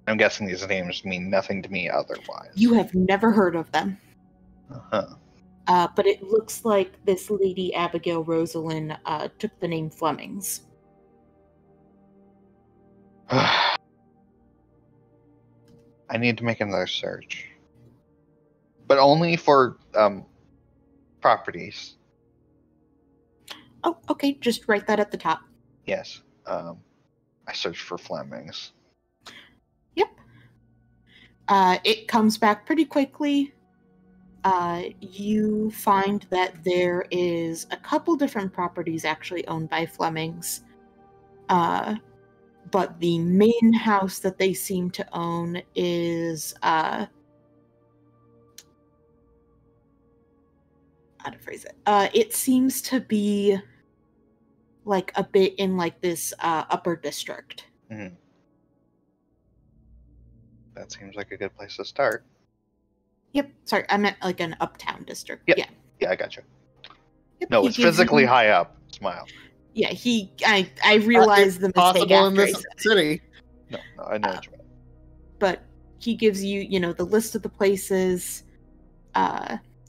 I'm guessing these names mean nothing to me otherwise. You have never heard of them. Uh-huh. But it looks like this Lady Abigail Rosalind took the name Flemings. I need to make another search. But only for properties. Oh, okay. Just write that at the top. Yes. I searched for Flemings. Yep. It comes back pretty quickly. You find that there is a couple different properties actually owned by Flemings. But the main house that they seem to own is how to phrase it. It seems to be like a bit in like this upper district. Mm-hmm. That seems like a good place to start. Yep. Sorry, I meant like an uptown district. Yep. Yeah. Yeah, I gotcha. Yep, No, he it's gives physically you- high up. Smile. Yeah, I realized the mistake Possible in after I this said it. city. No, I know what you mean. But he gives you, the list of the places.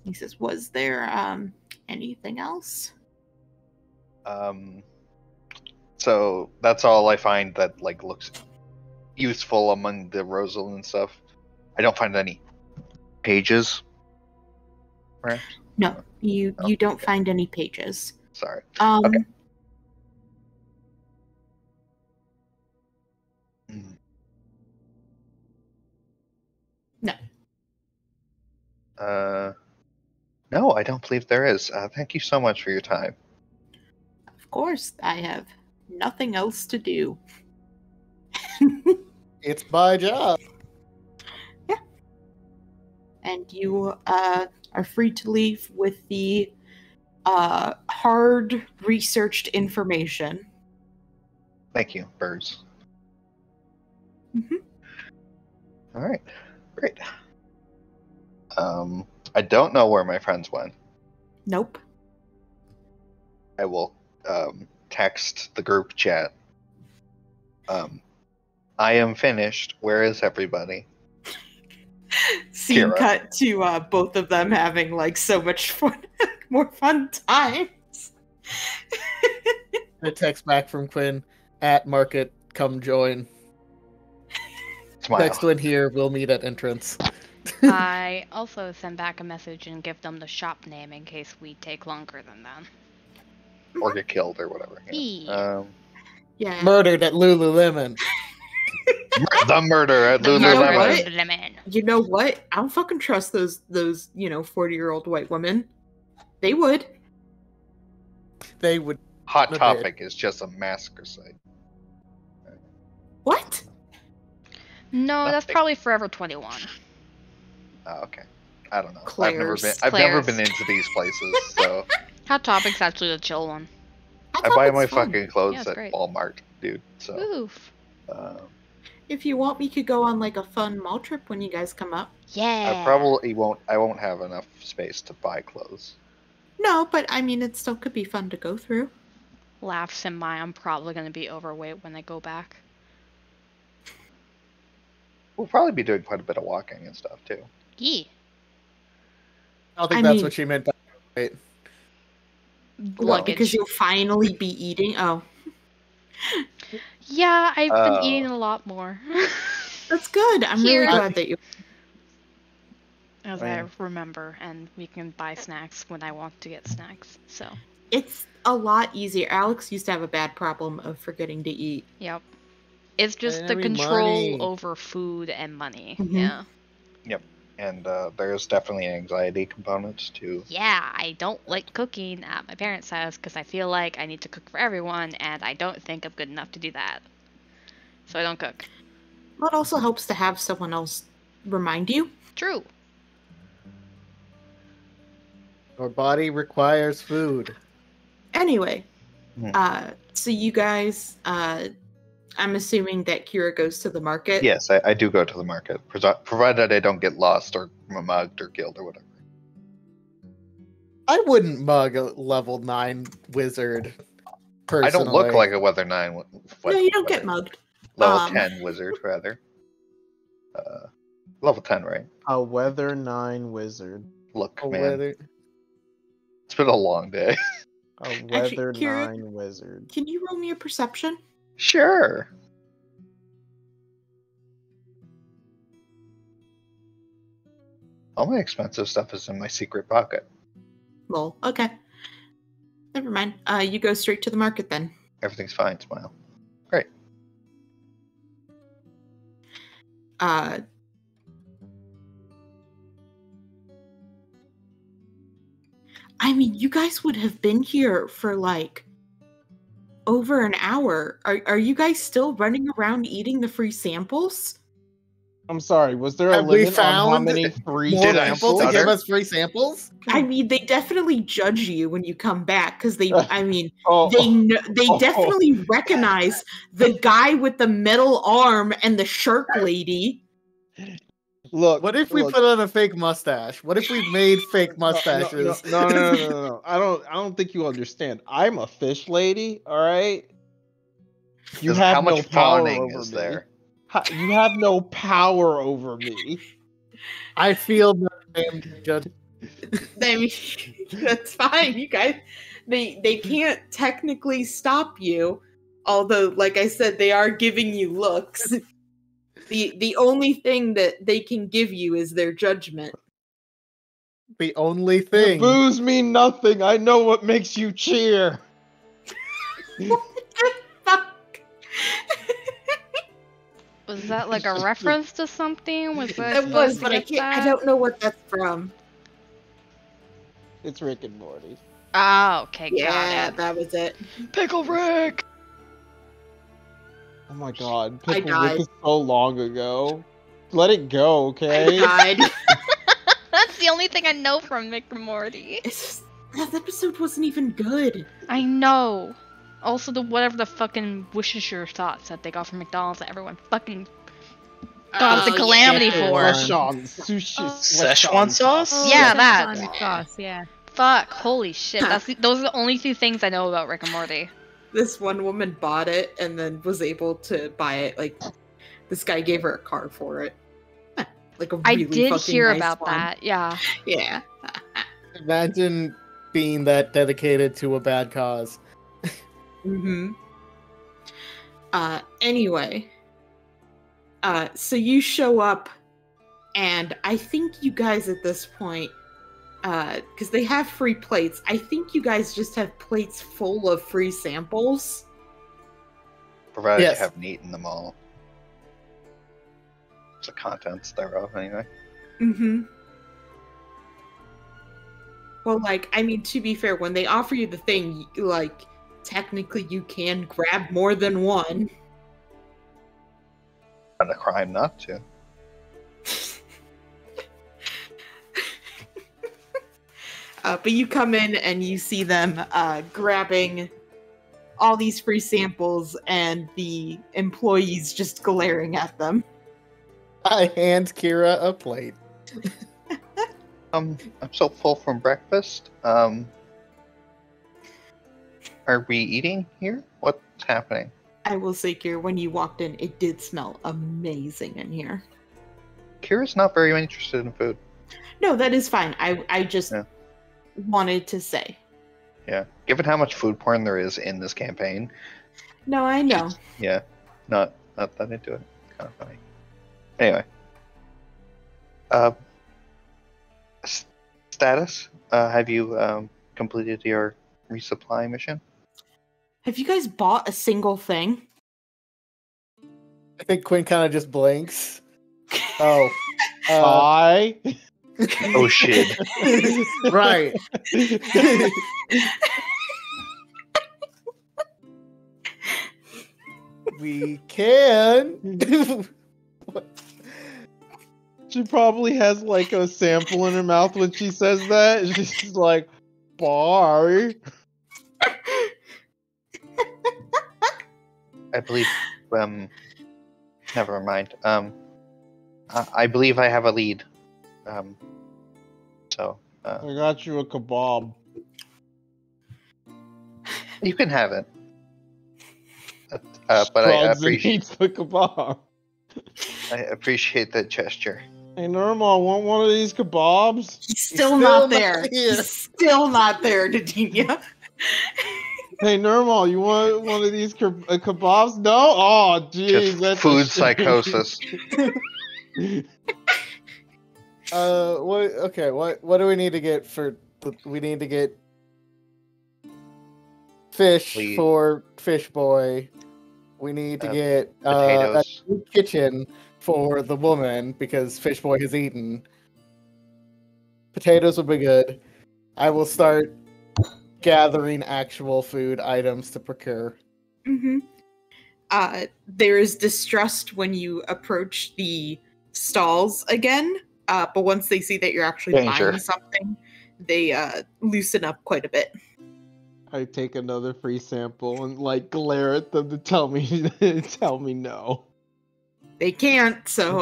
He says, "Was there anything else?" So that's all I find that like looks useful among the Rosalind stuff. I don't find any pages. Perhaps? No, you Oh, don't okay. find any pages. Sorry. Okay. No. No, I don't believe there is. Thank you so much for your time. Of course, I have nothing else to do. It's my job. Yeah. And you are free to leave with the hard researched information. Thank you, birds. Mm-hmm. All right, great. I don't know where my friends went. Nope. I will text the group chat. I am finished. Where is everybody? Scene Kira. cut to both of them having like so much fun, more fun times. A text back from Quinn at market. Come join. Smile. Next one here. We'll meet at entrance. I also send back a message and give them the shop name in case we take longer than them. Or get killed or whatever. Yeah. Yeah. Murdered at Lululemon. The murder at The murder Lululemon. of Lululemon. You know what? I don't fucking trust those 40-year-old white women. They would. They would. Hot Okay. Topic is just a massacre site. What? No, that's Nothing. probably Forever 21. Oh, okay. I don't know. Claire's. I've never Claire's. been into these places, so Hot Topic's actually the chill one. I thought buy it's my fun. fucking clothes Yeah, it's at great. Walmart, dude. So Oof. If you want, we could go on like a fun mall trip when you guys come up. Yeah. I probably won't. I won't have enough space to buy clothes. No, but I mean, it still could be fun to go through. Laughs in my I'm probably going to be overweight when I go back. We'll probably be doing quite a bit of walking and stuff too. Yeah. I don't think I that's mean- what she meant by right. What, because Luggage. you'll finally be eating? Oh, Yeah, I've been Oh. eating a lot more. that's good. I'm Here- really glad that you. As Right. I remember, and we can buy snacks when I want to get snacks. So, It's a lot easier. Alex used to have a bad problem of forgetting to eat. yep. It's just the Enemy control money. over food and money. Mhm. Yeah. And there's definitely an anxiety component to. Yeah, I don't like cooking at my parents' house because I feel like I need to cook for everyone, and I don't think I'm good enough to do that. So I don't cook. Well, it also helps to have someone else remind you. True. Our body requires food. Anyway, Hmm. so you guys, I'm assuming that Kira goes to the market. Yes, I do go to the market, provided I don't get lost or mugged or killed or whatever. I wouldn't mug a level 9 wizard. Personally. I don't look like a Weather 9. No, you don't get mugged. Level 10 wizard, rather. Level 10, right? A Weather 9 wizard. Look, a man. wizard. It's been a long day. A Weather Kira- 9 wizard. Can you roll me a perception? Sure. All my expensive stuff is in my secret pocket. Lol. Okay. Never mind. You go straight to the market then. Everything's fine, smile. I mean, you guys would have been here for like over an hour. Are you guys still running around eating the free samples? I'm sorry, was there a Have we limit on how found many free More Did I samples to stutter? give us free samples? I mean, they definitely judge you when you come back because they. I mean, Oh, they definitely recognize the guy with the metal arm and the shark lady. look. What if we look, put on a fake mustache? What if we made fake mustaches? No. I don't think you understand. I'm a fish lady, all right? You Because have how no much power fawning over is me. there? You have no power over me. I feel no shame to judge. I mean, that's fine. You guys, They can't technically stop you, although, like I said, they are giving you looks. The only thing that they can give you is their judgment. The only Your thing. boos mean nothing. I know what makes you cheer. Fuck. Was that like a reference to something? Was that It was, supposed to but I get can't. that? I don't know what that's from. It's Rick and Morty. Oh, okay, Yeah, got that was it. it. Pickle Rick! Oh my god, I Pickle Rick died. is so long ago. Let it go, okay? I died. That's the only thing I know from Rick and Morty. It's just, that episode wasn't even good. I know. Also, whatever the fucking Worcestershire sauce that they got from McDonald's that everyone fucking got the Oh, calamity yeah. for. Szechuan sushi. Szechuan sauce? Oh, Yeah, Szechuan that. sauce, yeah. Fuck, holy shit. Those are the only two things I know about Rick and Morty. This one woman bought it and then was able to buy it. Like, this guy gave her a car for it. Like a I really did fucking hear nice about one. that, yeah. Yeah. Imagine being that dedicated to a bad cause. Mm-hmm. Anyway. So you show up, and I think you guys at this point, because they have free plates, I think you guys just have plates full of free samples. Provided Yes. you haven't eaten them all. The contents thereof, anyway. Mm-hmm. Well, like, I mean, to be fair, when they offer you the thing, like, technically you can grab more than one. Not a crime not to. But you come in and you see them grabbing all these free samples and the employees just glaring at them. I hand Kira a plate. I'm so full from breakfast. Are we eating here? What's happening? I will say, Kira, when you walked in, it did smell amazing in here. Kira's not very interested in food. No, that is fine. I just Yeah. wanted to say. Yeah. Given how much food porn there is in this campaign, No, I know. yeah, not that into it. Kind of funny. Anyway. Status? Have you completed your resupply mission? Have you guys bought a single thing? I think Quinn kind of just blinks. Oh. Bye. Oh shit. Right. We can. She probably has like a sample in her mouth when she says that. And she's like, bye. I believe never mind. I believe I have a lead. So I got you a kebab. you can have it. But I Shrugs and eats the kebab. appreciate that gesture. Hey, Norma, want one of these kebabs? He's still still not not there. here. He's still not there, Didinia. Hey, Normal, you want one of these kebabs? No? Oh, jeez. Just that's a food shame. psychosis. What? Okay. What do we need to get for? We need to get fish We- for Fish Boy. We need to get a Potatoes. new kitchen for the woman because Fish Boy has eaten. Potatoes would be good. I will start gathering actual food items to procure. Mm-hmm. There is distrust when you approach the stalls again, but once they see that you're actually Danger. buying something, they loosen up quite a bit. I take another free sample and like glare at them to tell me no. They can't, so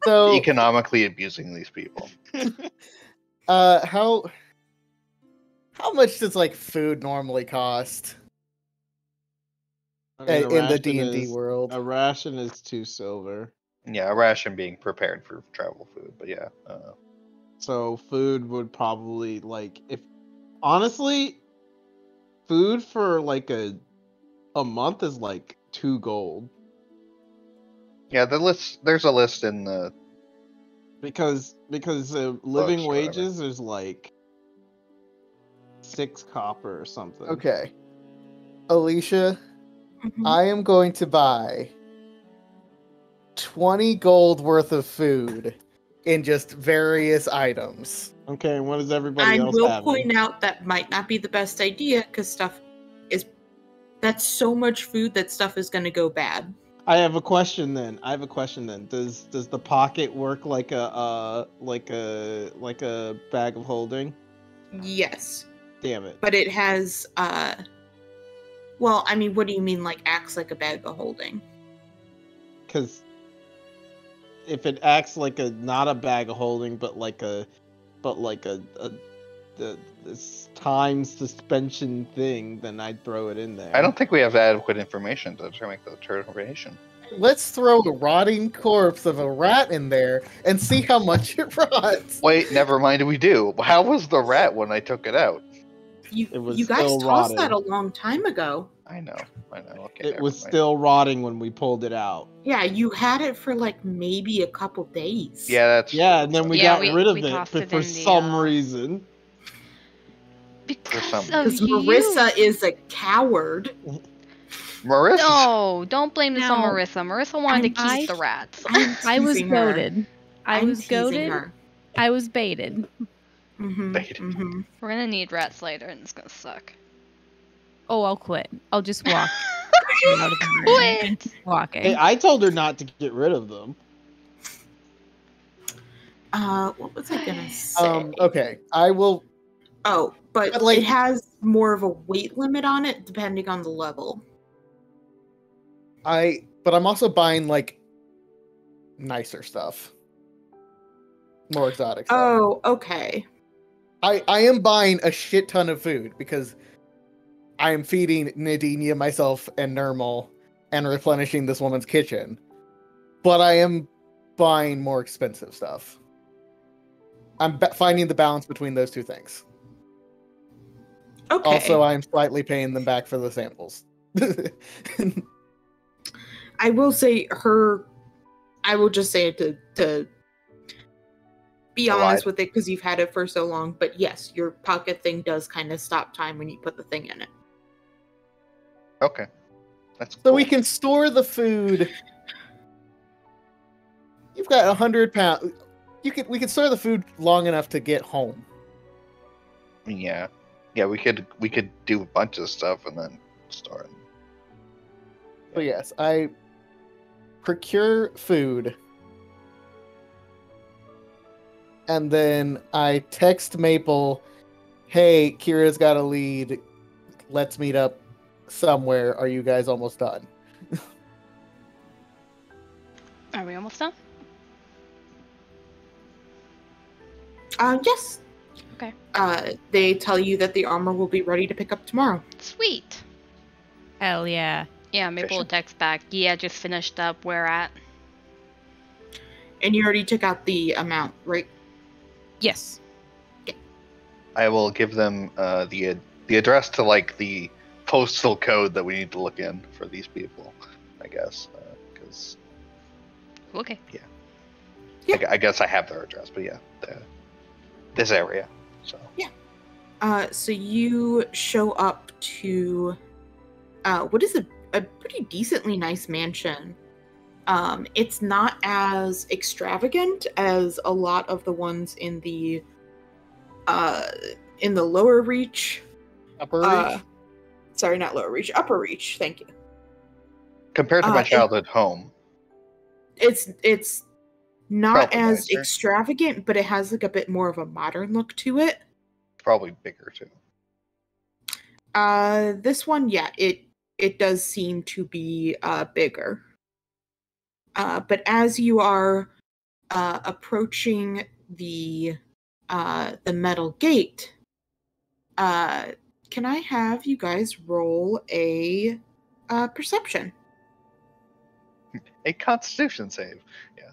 So, Economically abusing these people. how much does like food normally cost I mean, in the D&D world? A ration is 2 silver. Yeah, a ration being prepared for travel food, but yeah. So food would probably like if Honestly, food for like a month is like 2 gold. Yeah, there's a list in the Because living or whatever. wages is like 6 copper or something. Okay. Alicia, Mhm. I am going to buy 20 gold worth of food in just various items. Okay, and what is everybody I else will having? point out that might not be the best idea because that's so much food that stuff is going to go bad. I have a question then. Does the pocket work like a bag of holding? Yes, Damn it. but it has well, I mean, what do you mean like acts like a bag of holding? Because if it acts like not a bag of holding, but like a this time suspension thing, then I'd throw it in there. I don't think we have adequate information to make the determination. Let's throw a rotting corpse of a rat in there and see how much it rots. Wait, never mind. We do. How was the rat when I took it out? It was You guys still tossed that rotting. a long time ago. I know. Okay. It was never mind. still rotting when we pulled it out. Yeah, you had it for like maybe a couple days. Yeah, that's Yeah, and then we Yeah, got we- rid of we it tossed for, it for in the, some reason. Because some- of Because you. Marissa is a coward. Marissa. No, don't blame this on Now, Marissa. Marissa wanted to I'm- keep the rats. I was teasing her. goaded. I I'm was teasing goaded. her. I was baited. Mm-hmm, Baited. mm-hmm. We're gonna need rats later, and it's gonna suck. Oh, I'll quit. I'll just walk. out of the room. Quit! Walking. Hey, I told her not to get rid of them. What was I gonna say? Okay. I will. Oh, but But, like- it has more of a weight limit on it depending on the level. But I'm also buying like nicer stuff. More exotic stuff. Oh, okay. I am buying a shit ton of food because I am feeding Nadinia, myself, and Nermal and replenishing this woman's kitchen. But I am buying more expensive stuff. I'm finding the balance between those two things. Okay. Also, I'm slightly paying them back for the samples. I will say I will just say it to be Alright. honest with it because you've had it for so long. But yes, your pocket thing does kind of stop time when you put the thing in it. Okay. That's So cool. we can store the food. You've got 100 pounds. We could store the food long enough to get home. Yeah. Yeah, we could do a bunch of stuff and then start. So yes, I procure food. And then I text Maple, hey, Kira's got a lead. Let's meet up somewhere. Are you guys almost done? Are we almost done? Yes. Okay. They tell you that the armor will be ready to pick up tomorrow. Sweet. Hell yeah. Yeah, Maple will text back. Yeah, just finished up. Where at? And you already took out the amount, right? Yes. I will give them the address to like the postal code that we need to look in for these people, I guess, because Okay. I guess I have their address, but yeah, this area. So So you show up to what is a pretty decently nice mansion. It's not as extravagant as a lot of the ones in the lower reach. Upper reach? Sorry, not lower reach, upper reach. Thank you. compared to my childhood home, It's not Probably as nicer. extravagant, but it has like a bit more of a modern look to it. it's probably bigger too. This one, yeah, it does seem to be bigger. But as you are approaching the metal gate, can I have you guys roll a perception? A Constitution save. Yeah.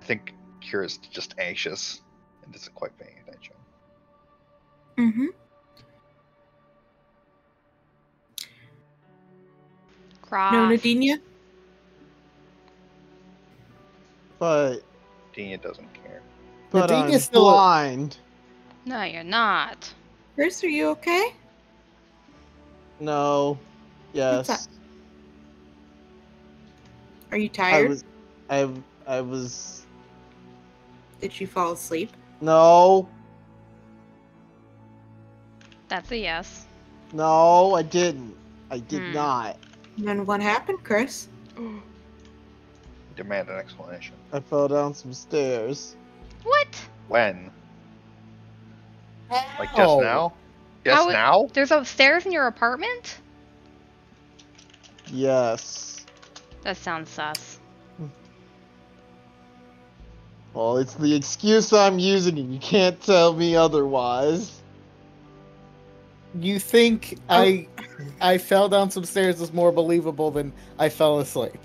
I think Kira's just anxious. and isn't quite paying attention. Mm-hmm. No, Cross. Nadinia? But Dina doesn't care. Nadine I'm is still blind. No, you're not. Chris, are you okay? No. What's Yes. Are you I tired? was. I was. Did you fall asleep? No. That's a yes. No, I didn't. I did Hmm. not. Then what happened, Chris? Demand an explanation. I fell down some stairs. What? When? Like just How? now? Just How it- now? There's upstairs in your apartment? Yes. That sounds sus. Well, it's the excuse I'm using, and you can't tell me otherwise. You think I fell down some stairs is more believable than I fell asleep?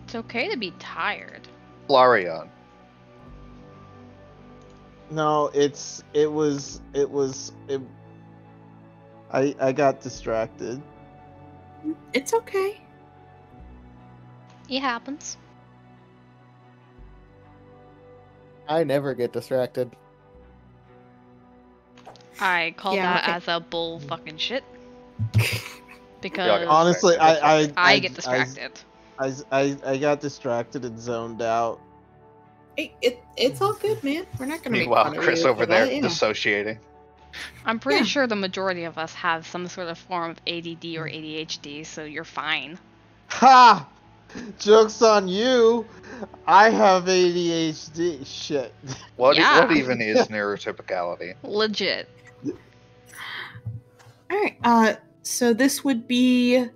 It's okay to be tired. Flareon. No, I got distracted. It's okay. It happens. I never get distracted. I call Yeah, that okay. as a bull fucking shit. Yeah, Because Honestly, I get distracted. I got distracted and zoned out. It's all good, man. We're not gonna make Meanwhile, fun of Chris you over for there that, you know. dissociating. I'm pretty Yeah. sure the majority of us have some sort of form of ADD or ADHD, so you're fine. Ha! Joke's on you! I have ADHD. Shit. What Yeah. what even is neurotypicality? Legit. Alright, so this would be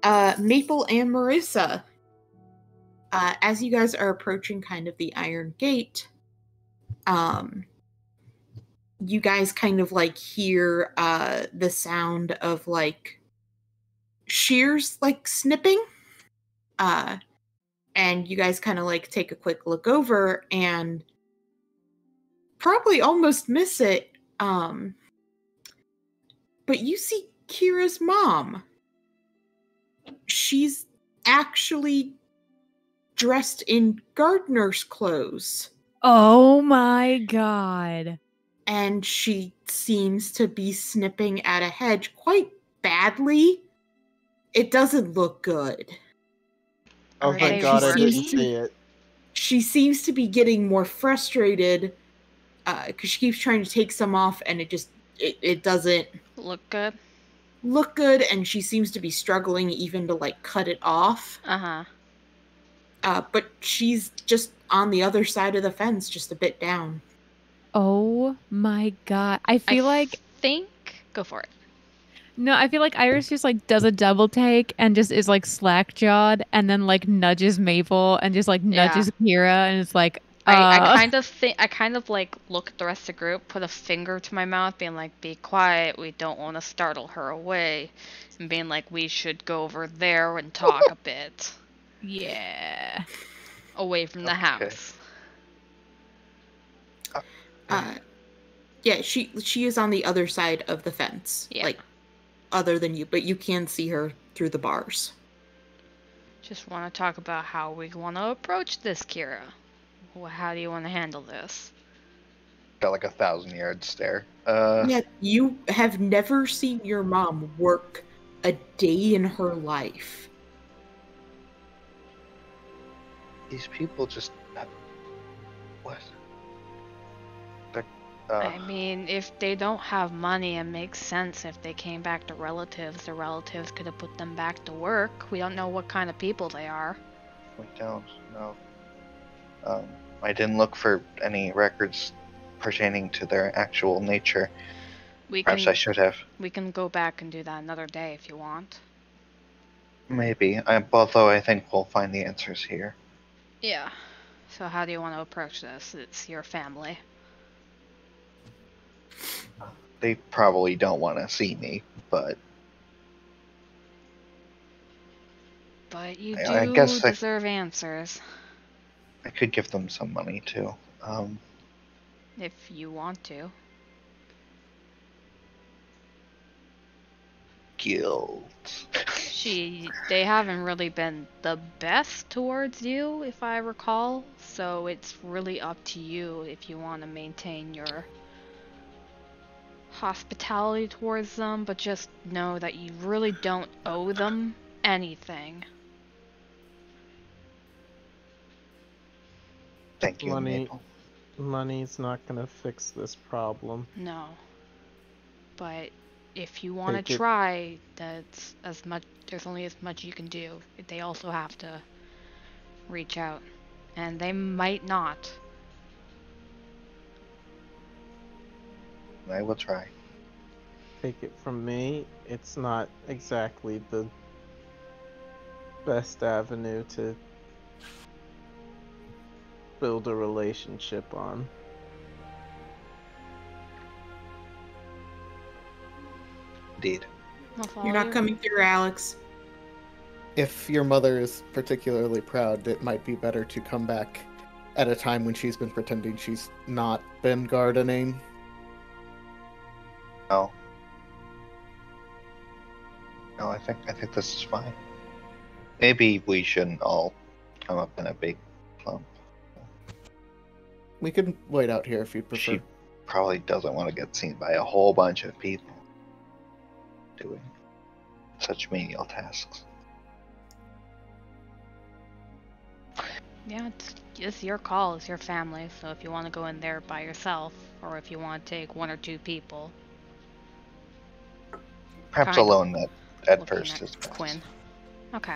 Maple and Marissa. As you guys are approaching kind of the Iron Gate, you guys kind of like hear the sound of like shears like snipping. And you guys kind of like take a quick look over and probably almost miss it. But you see Kira's mom. She's actually dressed in gardener's clothes. Oh my god. And she seems to be snipping at a hedge quite badly. It doesn't look good. Oh, Are thank they God I didn't working? see it. She seems to be getting more frustrated because she keeps trying to take some off and it doesn't Look good. look good, and she seems to be struggling even to like cut it off. Uh-huh. But she's just on the other side of the fence, just a bit down. Oh my god. I feel like Go for it. no, I feel like Iris just like does a double take and just is like slack jawed and then like nudges Maple and just like nudges Kira and it's like I kind of like look at the rest of the group, put a finger to my mouth, being like, be quiet, we don't want to startle her away. And being like, we should go over there and talk a bit. yeah. Away from the house. Yeah, she is on the other side of the fence. Yeah. Like, other than you, but you can see her through the bars. Just want to talk about how we want to approach this, Kira. How do you want to handle this? Got like 1,000-yard stare. Yeah, you have never seen your mom work a day in her life. These people just... What? I mean, if they don't have money, it makes sense if they came back to relatives. The relatives could have put them back to work. We don't know what kind of people they are. We don't know. I didn't look for any records pertaining to their actual nature. Perhaps I should have. We can go back and do that another day if you want. Maybe. Although I think we'll find the answers here. Yeah. So how do you want to approach this? It's your family. They probably don't want to see me, but... But you I do guess deserve answers. I could give them some money, too. If you want to. Guilt. They haven't really been the best towards you, if I recall, so it's really up to you if you want to maintain your hospitality towards them, but just know that you really don't owe them anything. Thank you, Maple. Money's not gonna fix this problem. No. But if you want Take to it. try, that's as much. There's only as much you can do. They also have to reach out, and they might not. I will try. Take it from me, it's not exactly the best avenue to build a relationship on. Indeed. I'll follow You're not you. coming through, Alex. If your mother is particularly proud, it might be better to come back at a time when she's been pretending she's not been gardening. No. No, I think this is fine. Maybe we shouldn't all come up in a big clump. We can wait out here if you prefer. She probably doesn't want to get seen by a whole bunch of people doing such menial tasks. Yeah, it's your call. It's your family. So if you want to go in there by yourself, or if you want to take one or two people. Perhaps Kind of alone at looking first at is best. Quinn. Okay.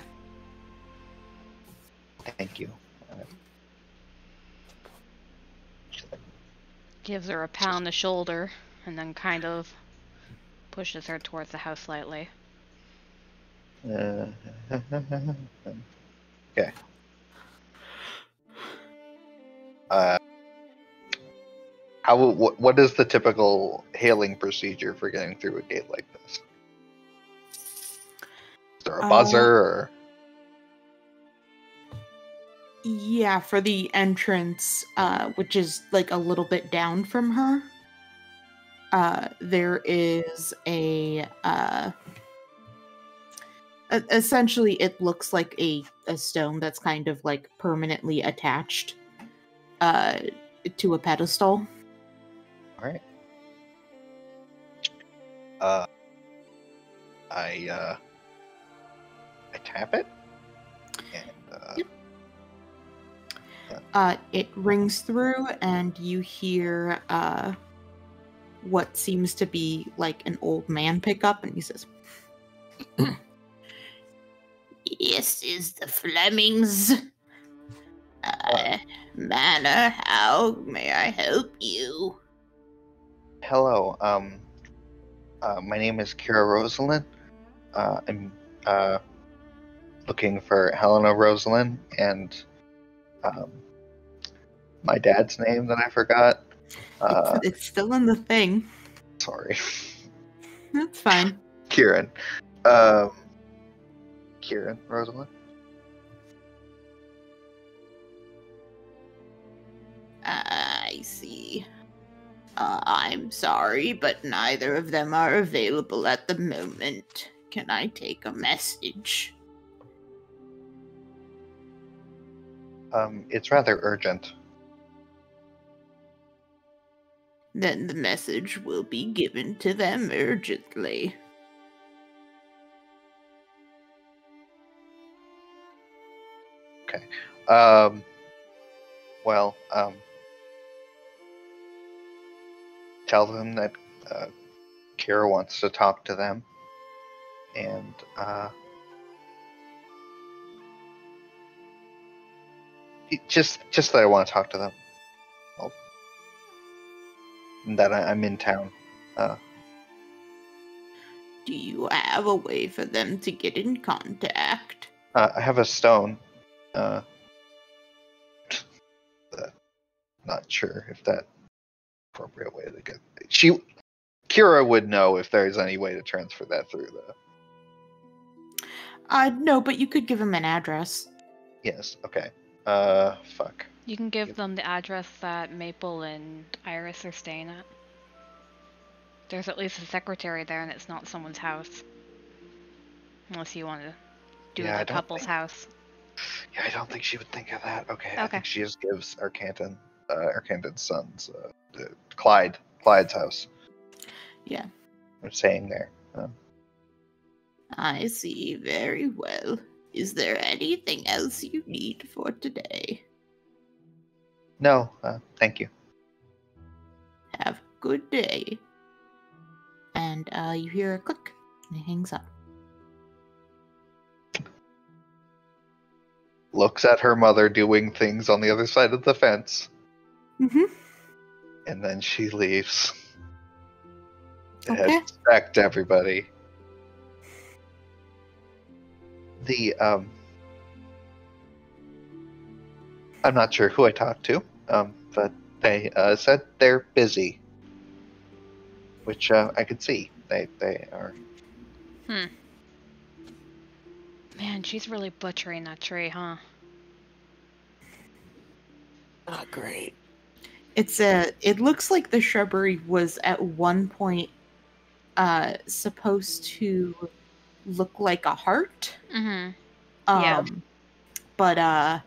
Thank you. Gives her a pat on the shoulder, and then kind of pushes her towards the house slightly. Okay. What is the typical hailing procedure for getting through a gate like this? Is there a buzzer or? Yeah, for the entrance, which is like a little bit down from her, there is essentially it looks like a stone that's kind of like permanently attached to a pedestal. All right. I tap it, and Yep. It rings through, and you hear what seems to be like an old man pick up, and he says, "This is the Flemings manor. How may I help you?" hello. My name is Kira Rosalind. I'm looking for Helena Rosalind and my dad's name that I forgot. It's still in the thing. Sorry, That's fine. Kieran. Kieran Rosalind. I see. I'm sorry, but neither of them are available at the moment. Can I take a message? It's rather urgent. Then the message will be given to them urgently. Okay. Well, tell them that Kira wants to talk to them, and just that I want to talk to them. That I'm in town. Do you have a way for them to get in contact? I have a stone. Not sure if that appropriate way to get. Kira would know if there's any way to transfer that through No, but you could give him an address. Yes. Okay. Fuck. You can give them the address that Maple and Iris are staying at. There's at least a secretary there, and it's not someone's house. Unless you want to do Yeah, I the don't couple's house. Yeah, I don't think she would think of that. Okay, I Okay. think she just gives Arcanton's son's, Clyde's house. Yeah. I'm staying there. I see. Very well. Is there anything else you need for today? No, thank you. Have a good day. And you hear a click, and it hangs up. Looks at her mother doing things on the other side of the fence, Mm-hmm. and then she leaves. Okay. Heads back to everybody. I'm not sure who I talked to, but they said they're busy, which I could see. They are. Man, she's really butchering that tree, huh? Not great. It looks like the shrubbery was at one point supposed to look like a heart. Mm-hmm. Yeah. But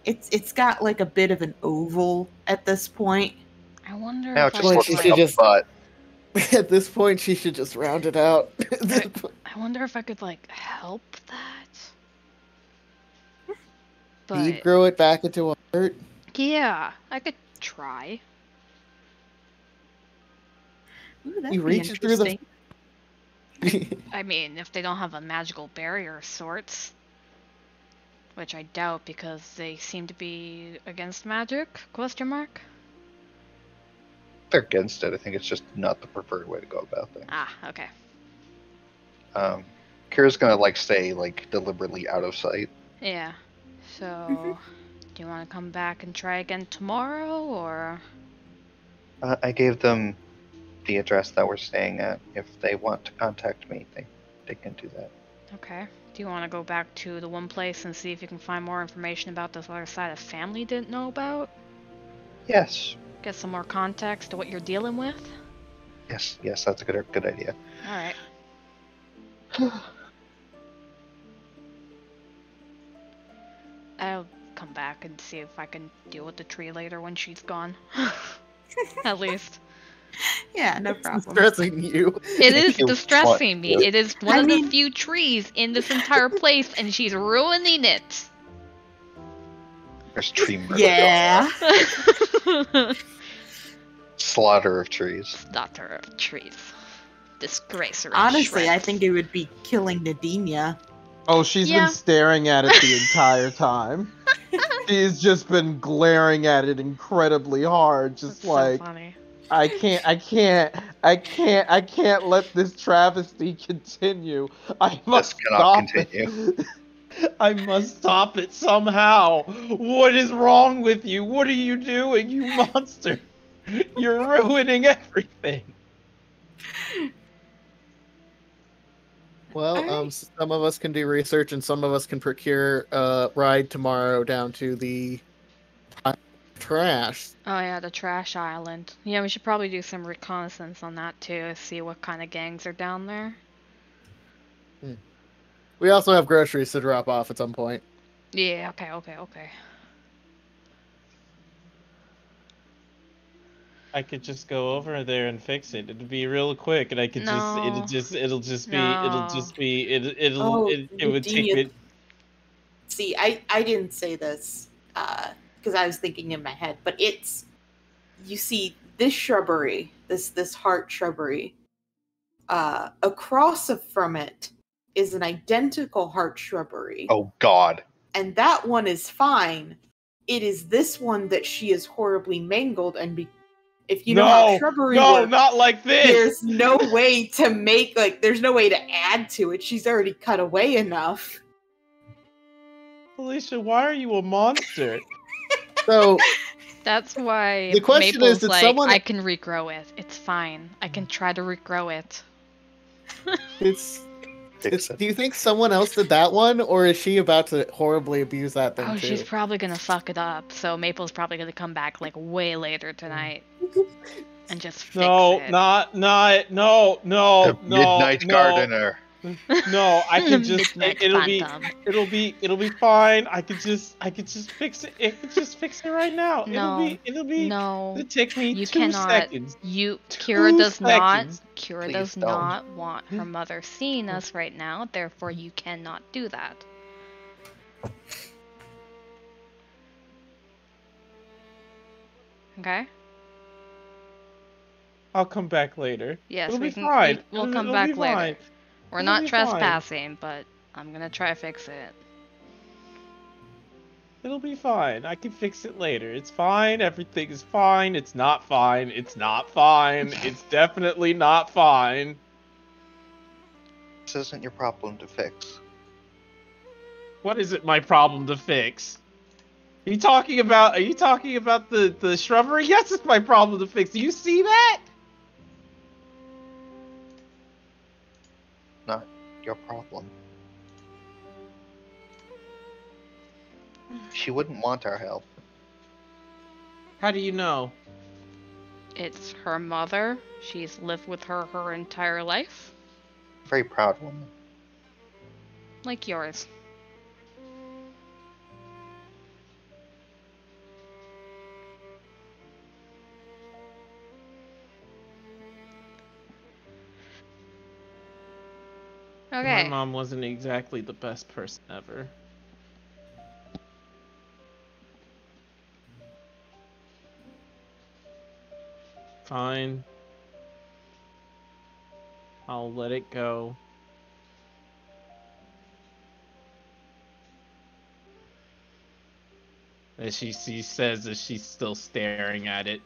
it's got like a bit of an oval at this point. I wonder Now if it I just could, looks she like should a just- butt. At this point, she should just round it out. I wonder if I could, like, help that. You'd But, grow it back into a heart. yeah, I could try. Ooh, that'd You be reach through the. interesting. I mean, if they don't have a magical barrier of sorts. Which I doubt because they seem to be against magic? Question mark? They're against it. I think it's just not the preferred way to go about things. Ah, okay. Kira's gonna stay deliberately out of sight. Yeah. So, do you want to come back and try again tomorrow, or? I gave them the address that we're staying at. If they want to contact me, they can do that. Okay. Do you want to go back to the one place and see if you can find more information about this other side of family didn't know about? Yes. Get some more context to what you're dealing with? Yes, that's a good idea. Alright. I'll come back and see if I can deal with the tree later when she's gone. At least. Yeah, no It's problem. distressing you. It is You distressing want me. to. It is one I of the mean- few trees in this entire place, and she's ruining it. There's tree murder. Yeah. Slaughter of trees. Daughter of trees. Disgrace her. in Honestly, I shreds. think it would be killing Nadinia. Oh, she's Yeah. been staring at it the entire time. She's just been glaring at it incredibly hard, just That's like, so funny. I can't let this travesty continue. I must cannot stop continue. it. I must stop it somehow. What is wrong with you? What are you doing, you monster? You're ruining everything. Well, Alright. some of us can do research, and some of us can procure a ride tomorrow down to the trash. Oh yeah, the trash island. Yeah, we should probably do some reconnaissance on that too, see what kind of gangs are down there. We also have groceries to drop off at some point. Yeah, okay. I could just go over there and fix it. It'd be real quick, and I could No. it'll just be, Oh, it would take Nadinia. me. See, I didn't say this because I was thinking in my head, but you see this shrubbery, this heart shrubbery, across from it is an identical heart shrubbery, Oh God. and that one is fine. It is this one that she is horribly mangled, and if you know how shrubbery works, not like this. there's no way to make there's no way to add to it. She's already cut away enough. Alicia, why are you a monster? So, That's why The question Maple's is, did like, someone- I can regrow it. It's fine. I can try to regrow it. it's Fix it. Do you think someone else did that one, or is she about to horribly abuse that thing Oh, too? she's probably gonna fuck it up. So Maple's probably gonna come back like way later tonight and just fix No, it. no, The Midnight no. Gardener. No, I can just Midnight it'll Phantom. be fine. I could just fix it. It could just fix it right now. No, it'll be no, it'll take me you 2 cannot. seconds. Kira 2 does not. seconds. Kira Please does don't. not want her mother seeing us right now. Therefore, you cannot do that. Okay. I'll come back later. Yes, It'll we be can. fine. We'll It'll come be back fine. later. We're It'll not be fine. trespassing, but I'm gonna try to fix it. It'll be fine. I can fix it later. It's fine. Everything is fine. It's not fine. It's not fine. It's definitely not fine. This isn't your problem to fix. What is it my problem to fix? Are you talking about the shrubbery? Yes, it's my problem to fix. Do you see that? Not your problem. She wouldn't want our help. How do you know? It's her mother. She's lived with her entire life, Very proud woman. like yours. Okay. My mom wasn't exactly the best person ever. Fine. I'll let it go. As she says as she's still staring at it.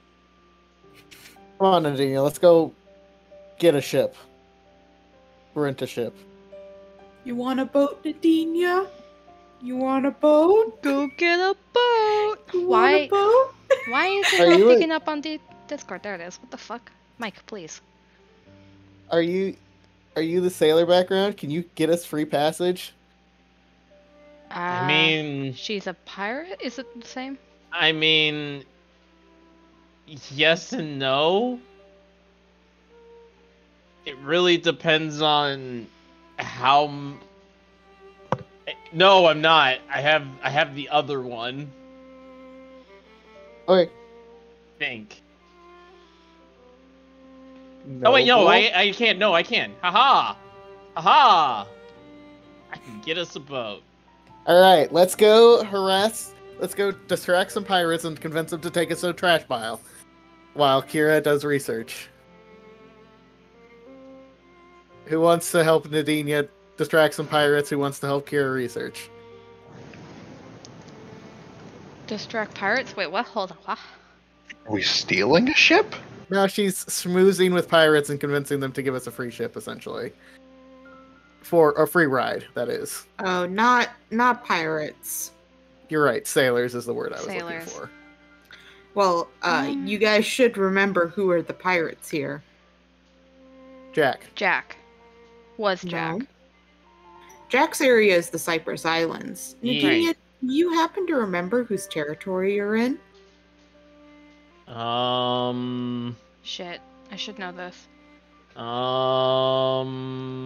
Come on, Nadine, let's go get a ship. Rent a ship. You want a boat, Nadinia? You want a boat? Go get a boat. You Why? want a boat? Why is Are it you not a- picking up on the Discord? There it is. What the fuck? Mike, please. Are you the sailor background? Can you get us free passage? I mean, she's a pirate. Is it the same? I mean, yes and no. It really depends on how. No, I'm not. I have the other one. Okay. Think. Oh wait, no, Noble. I can't. No, I can. Haha, haha. I can get us a boat. All right, let's go Let's go distract some pirates and convince them to take us to a trash pile, while Kira does research. Who wants to help Nadinia distract some pirates? Who wants to help Kira research? Distract pirates? Wait, what? Hold on. What? Are we stealing a ship? No, she's schmoozing with pirates and convincing them to give us a free ship, essentially. For a free ride, that is. Oh, not pirates. You're right, sailors is the word I was looking Sailors. for. Well, you guys should remember who are the pirates here. Jack. Jack. Was Jack. No. Jack's area is the Cypress Islands. Yeah. Nadinia, do you happen to remember whose territory you're in? Shit. I should know this. Are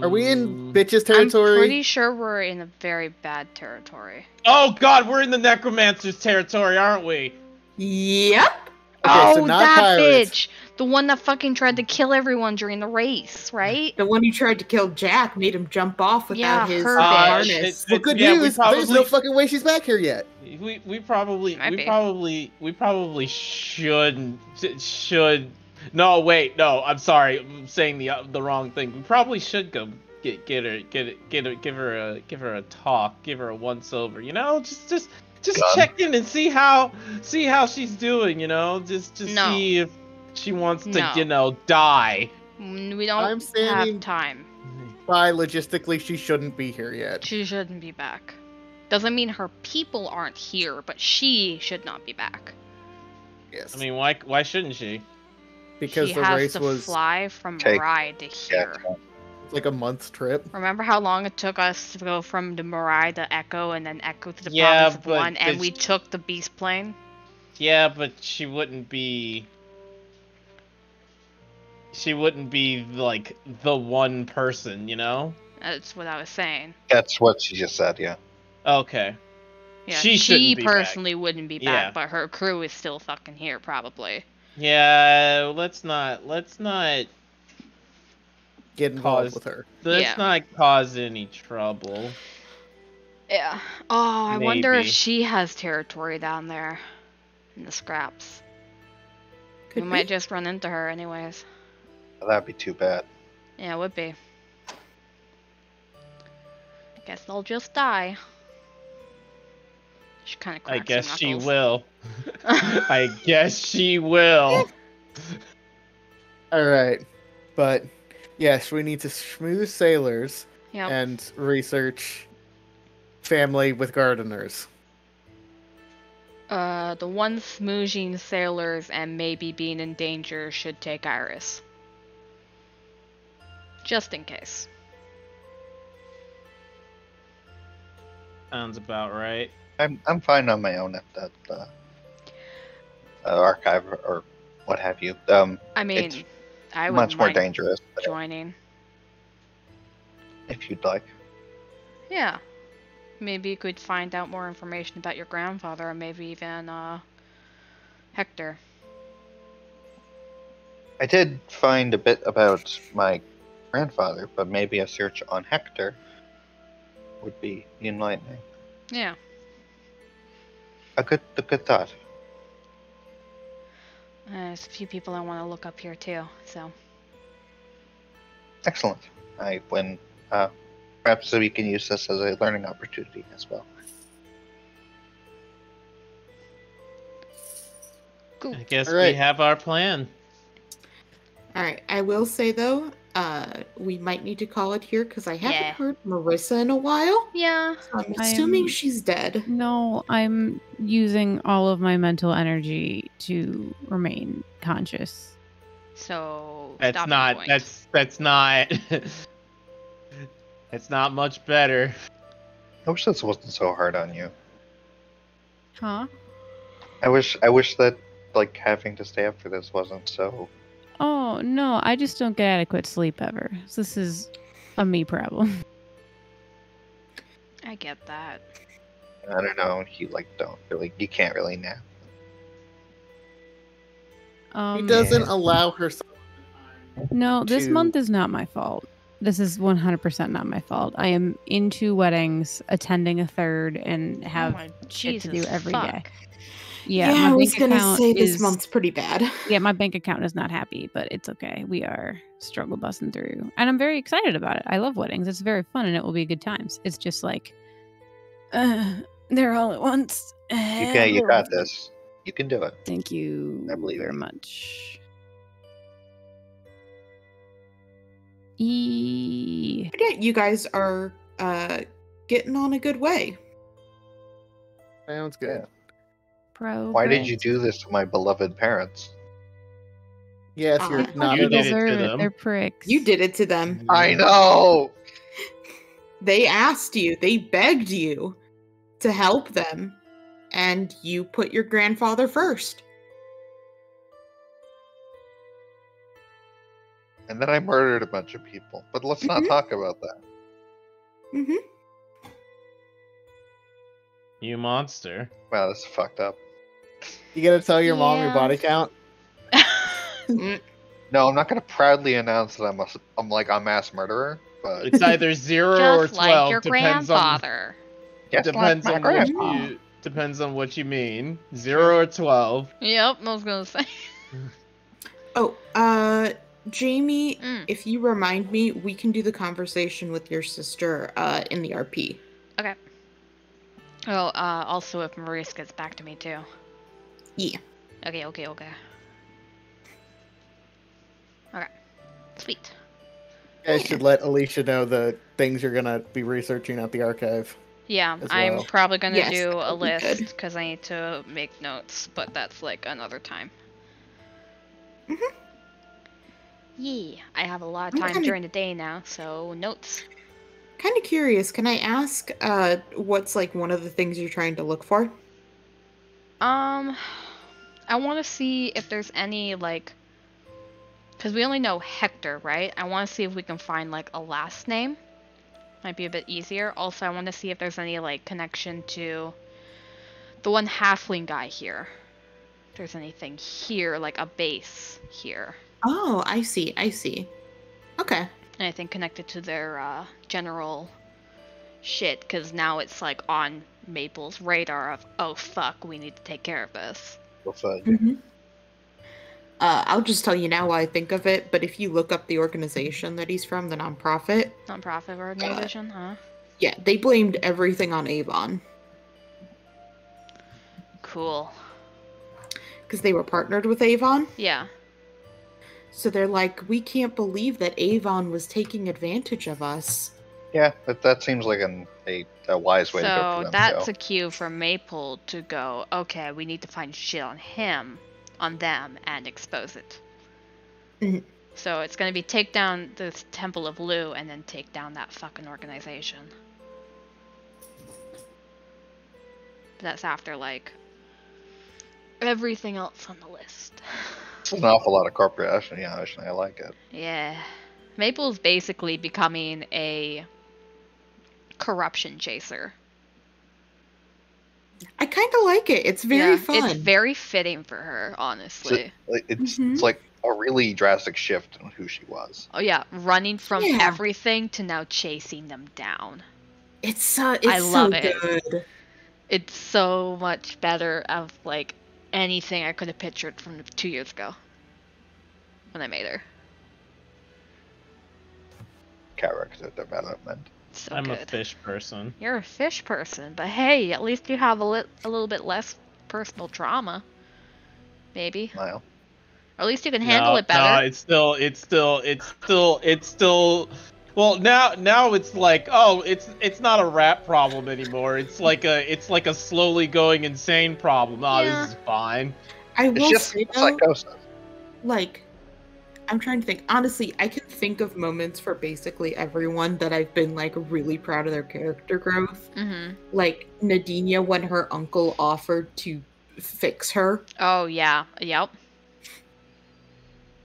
we in bitches territory? I'm pretty sure we're in a very bad territory. Oh God, we're in the necromancer's territory, aren't we? Yep. Okay, so Oh, not that pirates. bitch! The one that fucking tried to kill everyone during the race, right? The one who tried to kill Jack made him jump off without Yeah, his her harness. Well, good yeah, news. There's no fucking way she's back here yet. We probably should. No, wait, no. I'm sorry. I'm saying the wrong thing. We probably should go give her a talk, give her a once over. You know, just Gun. check in and see how she's doing. You know, just No. see if she wants to No. die. We don't I'm standing- have time. Why, logistically, she shouldn't be here yet. She shouldn't be back. Doesn't mean her people aren't here, but she should not be back. Yes. I mean, why shouldn't she? because she the has race to was fly from Take- Rye to Yeah, here. It's like a month's trip. Remember how long it took us to go from the Mirai to Echo and then Echo to the Yeah, Province of but One, and the- we took the Beast Plane? Yeah, but she wouldn't be. She wouldn't be like the one person, you know? That's what I was saying. That's what she just said, yeah. Okay. Yeah, She she shouldn't be back. personally wouldn't be Yeah. back, but her crew is still fucking here, probably. Yeah, let's not Get involved cause with her. let's Yeah. not cause any trouble. Yeah. Oh, I wonder if Maybe. she has territory down there in the scraps. Could We be. might just run into her anyways. That'd be too bad. Yeah, it would be. Guess they'll just die. She kind of I cracks guess her she knuckles. will. I guess she will. All right, but yes, we need to schmooze sailors Yep. and research family with gardeners. The ones smoozing sailors and maybe being in danger should take Iris. Just in case. Sounds about right. I'm fine on my own at that archive or what have you. I mean, It's I would much more mind dangerous joining. if you'd like. Yeah. Maybe you could find out more information about your grandfather, or maybe even, Hector. I did find a bit about my grandfather, but maybe a search on Hector would be enlightening. Yeah. A good thought. There's a few people I want to look up here, too, so. Excellent. Perhaps we can use this as a learning opportunity as well. Cool. I guess All right. we have our plan. All right. I will say though, we might need to call it here because I haven't Yeah. heard Marissa in a while. Yeah. So I'm assuming I'm- she's dead. No, I'm using all of my mental energy to remain conscious. So, That's stopping not. point. That's not. It's not much better. I wish this wasn't so hard on you. Huh? I wish that like having to stay up for this wasn't so. Oh, no, I just don't get adequate sleep ever. So this is a me problem. I get that. I don't know. You can't really nap. He doesn't Yeah. allow herself. No, this to- month is not my fault. This is 100% not my fault. I am in 2 weddings, attending a 3rd, and have oh my shit to do Jesus every fuck. day. Yeah, I my was bank gonna account say this is- month's pretty bad. Yeah, my bank account is not happy, but it's okay. We are struggle busting through. And I'm very excited about it. I love weddings. It's very fun and it will be good times. It's just like, they're all at once. You got this. You can do it. Thank you I believe very you. much. But yeah, you guys are getting on a good way. Sounds good. Why did you do this to my beloved parents? Yes, you're Ah. not You They did it to deserve it. them. They're pricks. You did it to them. I know. They asked you, they begged you to help them, and you put your grandfather first. And then I murdered a bunch of people. But let's not Mhm. talk about that. Mm-hmm. You monster. Wow, this is fucked up. You gotta tell your mom your Yeah. body count. No, I'm not gonna proudly announce that I'm like a mass murderer, but It's either 0 or Just 12. like your depends on grandfather. yes, depends my on what grandpa. you depends on what you mean. 0 or 12. Yep, I was gonna say. Oh, Jamie, Mm. if you remind me, we can do the conversation with your sister in the RP. Okay. Oh, also if Maurice gets back to me too. Yeah. Okay. Okay. Sweet. You guys should let Alicia know the things you're gonna be researching at the archive. Yeah, As I'm well. probably gonna Yes, do that a would be good. list because I need to make notes, but that's like another time. Yeah, I have a lot of I'm time kinda- during the day now, so notes. Kind of curious. Can I ask what's like one of the things you're trying to look for? I want to see if there's any, like, because we only know Hector, right? I want to see if we can find, like, a last name. Might be a bit easier. Also, I want to see if there's any, like, connection to the one halfling guy here. If there's anything here, like a base here. Oh, I see. I see. Okay. Anything connected to their general shit, because now it's, like, on Maple's radar of, oh, fuck, we need to take care of this. Mm-hmm. I'll just tell you now why I think of it, but if you look up the organization that he's from, the nonprofit, Nonprofit organization, huh? yeah, they blamed everything on Avon Cool. because they were partnered with Avon. Yeah. So they're like, we can't believe that Avon was taking advantage of us. Yeah, that seems like a wise way to go for So them. that's too. a cue for Maple to go, okay, we need to find shit on them, and expose it. Mhm. So it's gonna be take down this Temple of Lu and then take down that fucking organization. But that's after, like, everything else on the list. It's an awful lot of corporate espionage, and I like it. Yeah. Maple's basically becoming a corruption chaser. I kind of like it. It's very fun. It's very fitting for her, honestly. It's Mhm. like a really drastic shift in who she was. Oh yeah, running from Yeah. everything to now chasing them down. It's I love so it. good. It's so much better of, like, anything I could have pictured from 2 years ago when I made her. Character development. So I'm good. a fish person. You're a fish person, but hey, at least you have a little bit less personal trauma. Maybe. Well, Or at least you can handle it No, better. it's still. Well, now it's like, oh, it's not a rap problem anymore. It's like a slowly going insane problem. Oh, Yeah. this is fine. I it's will just say though, psychosis. like, I'm trying to think. Honestly, I can think of moments for basically everyone that I've been like really proud of their character growth. Mm-hmm. Like Nadinia when her uncle offered to fix her. Oh yeah. Yep.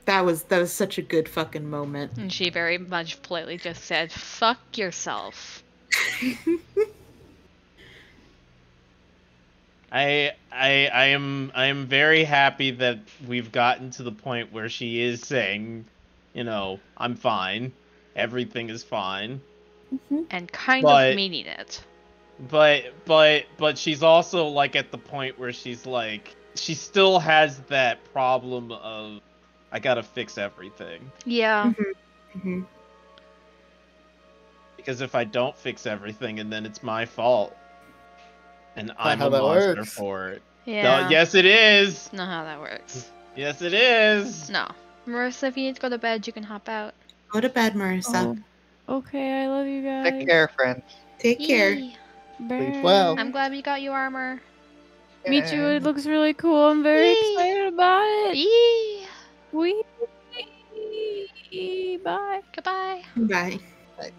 That was such a good fucking moment. And she very much politely just said, "Fuck yourself." I am very happy that we've gotten to the point where she is saying, I'm fine. Everything is fine. And kind But- of meaning it. But she's also like at the point where she's like, she still has that problem of, I gotta fix everything. Yeah. hmm Because if I don't fix everything, and then it's my fault. And I'm how a that monster works. for it. Yeah. No, yes, it is. Not how that works. Yes, it is. No. Marissa, if you need to go to bed, you can hop out. Go to bed, Marissa. Oh, okay, I love you guys. Take care, friends. Take care. Yee. Sleep well. I'm glad we got you armor. Me too. It looks really cool. I'm very Yee. excited about it. Yee. Wee. Bye. Goodbye. Bye. Bye.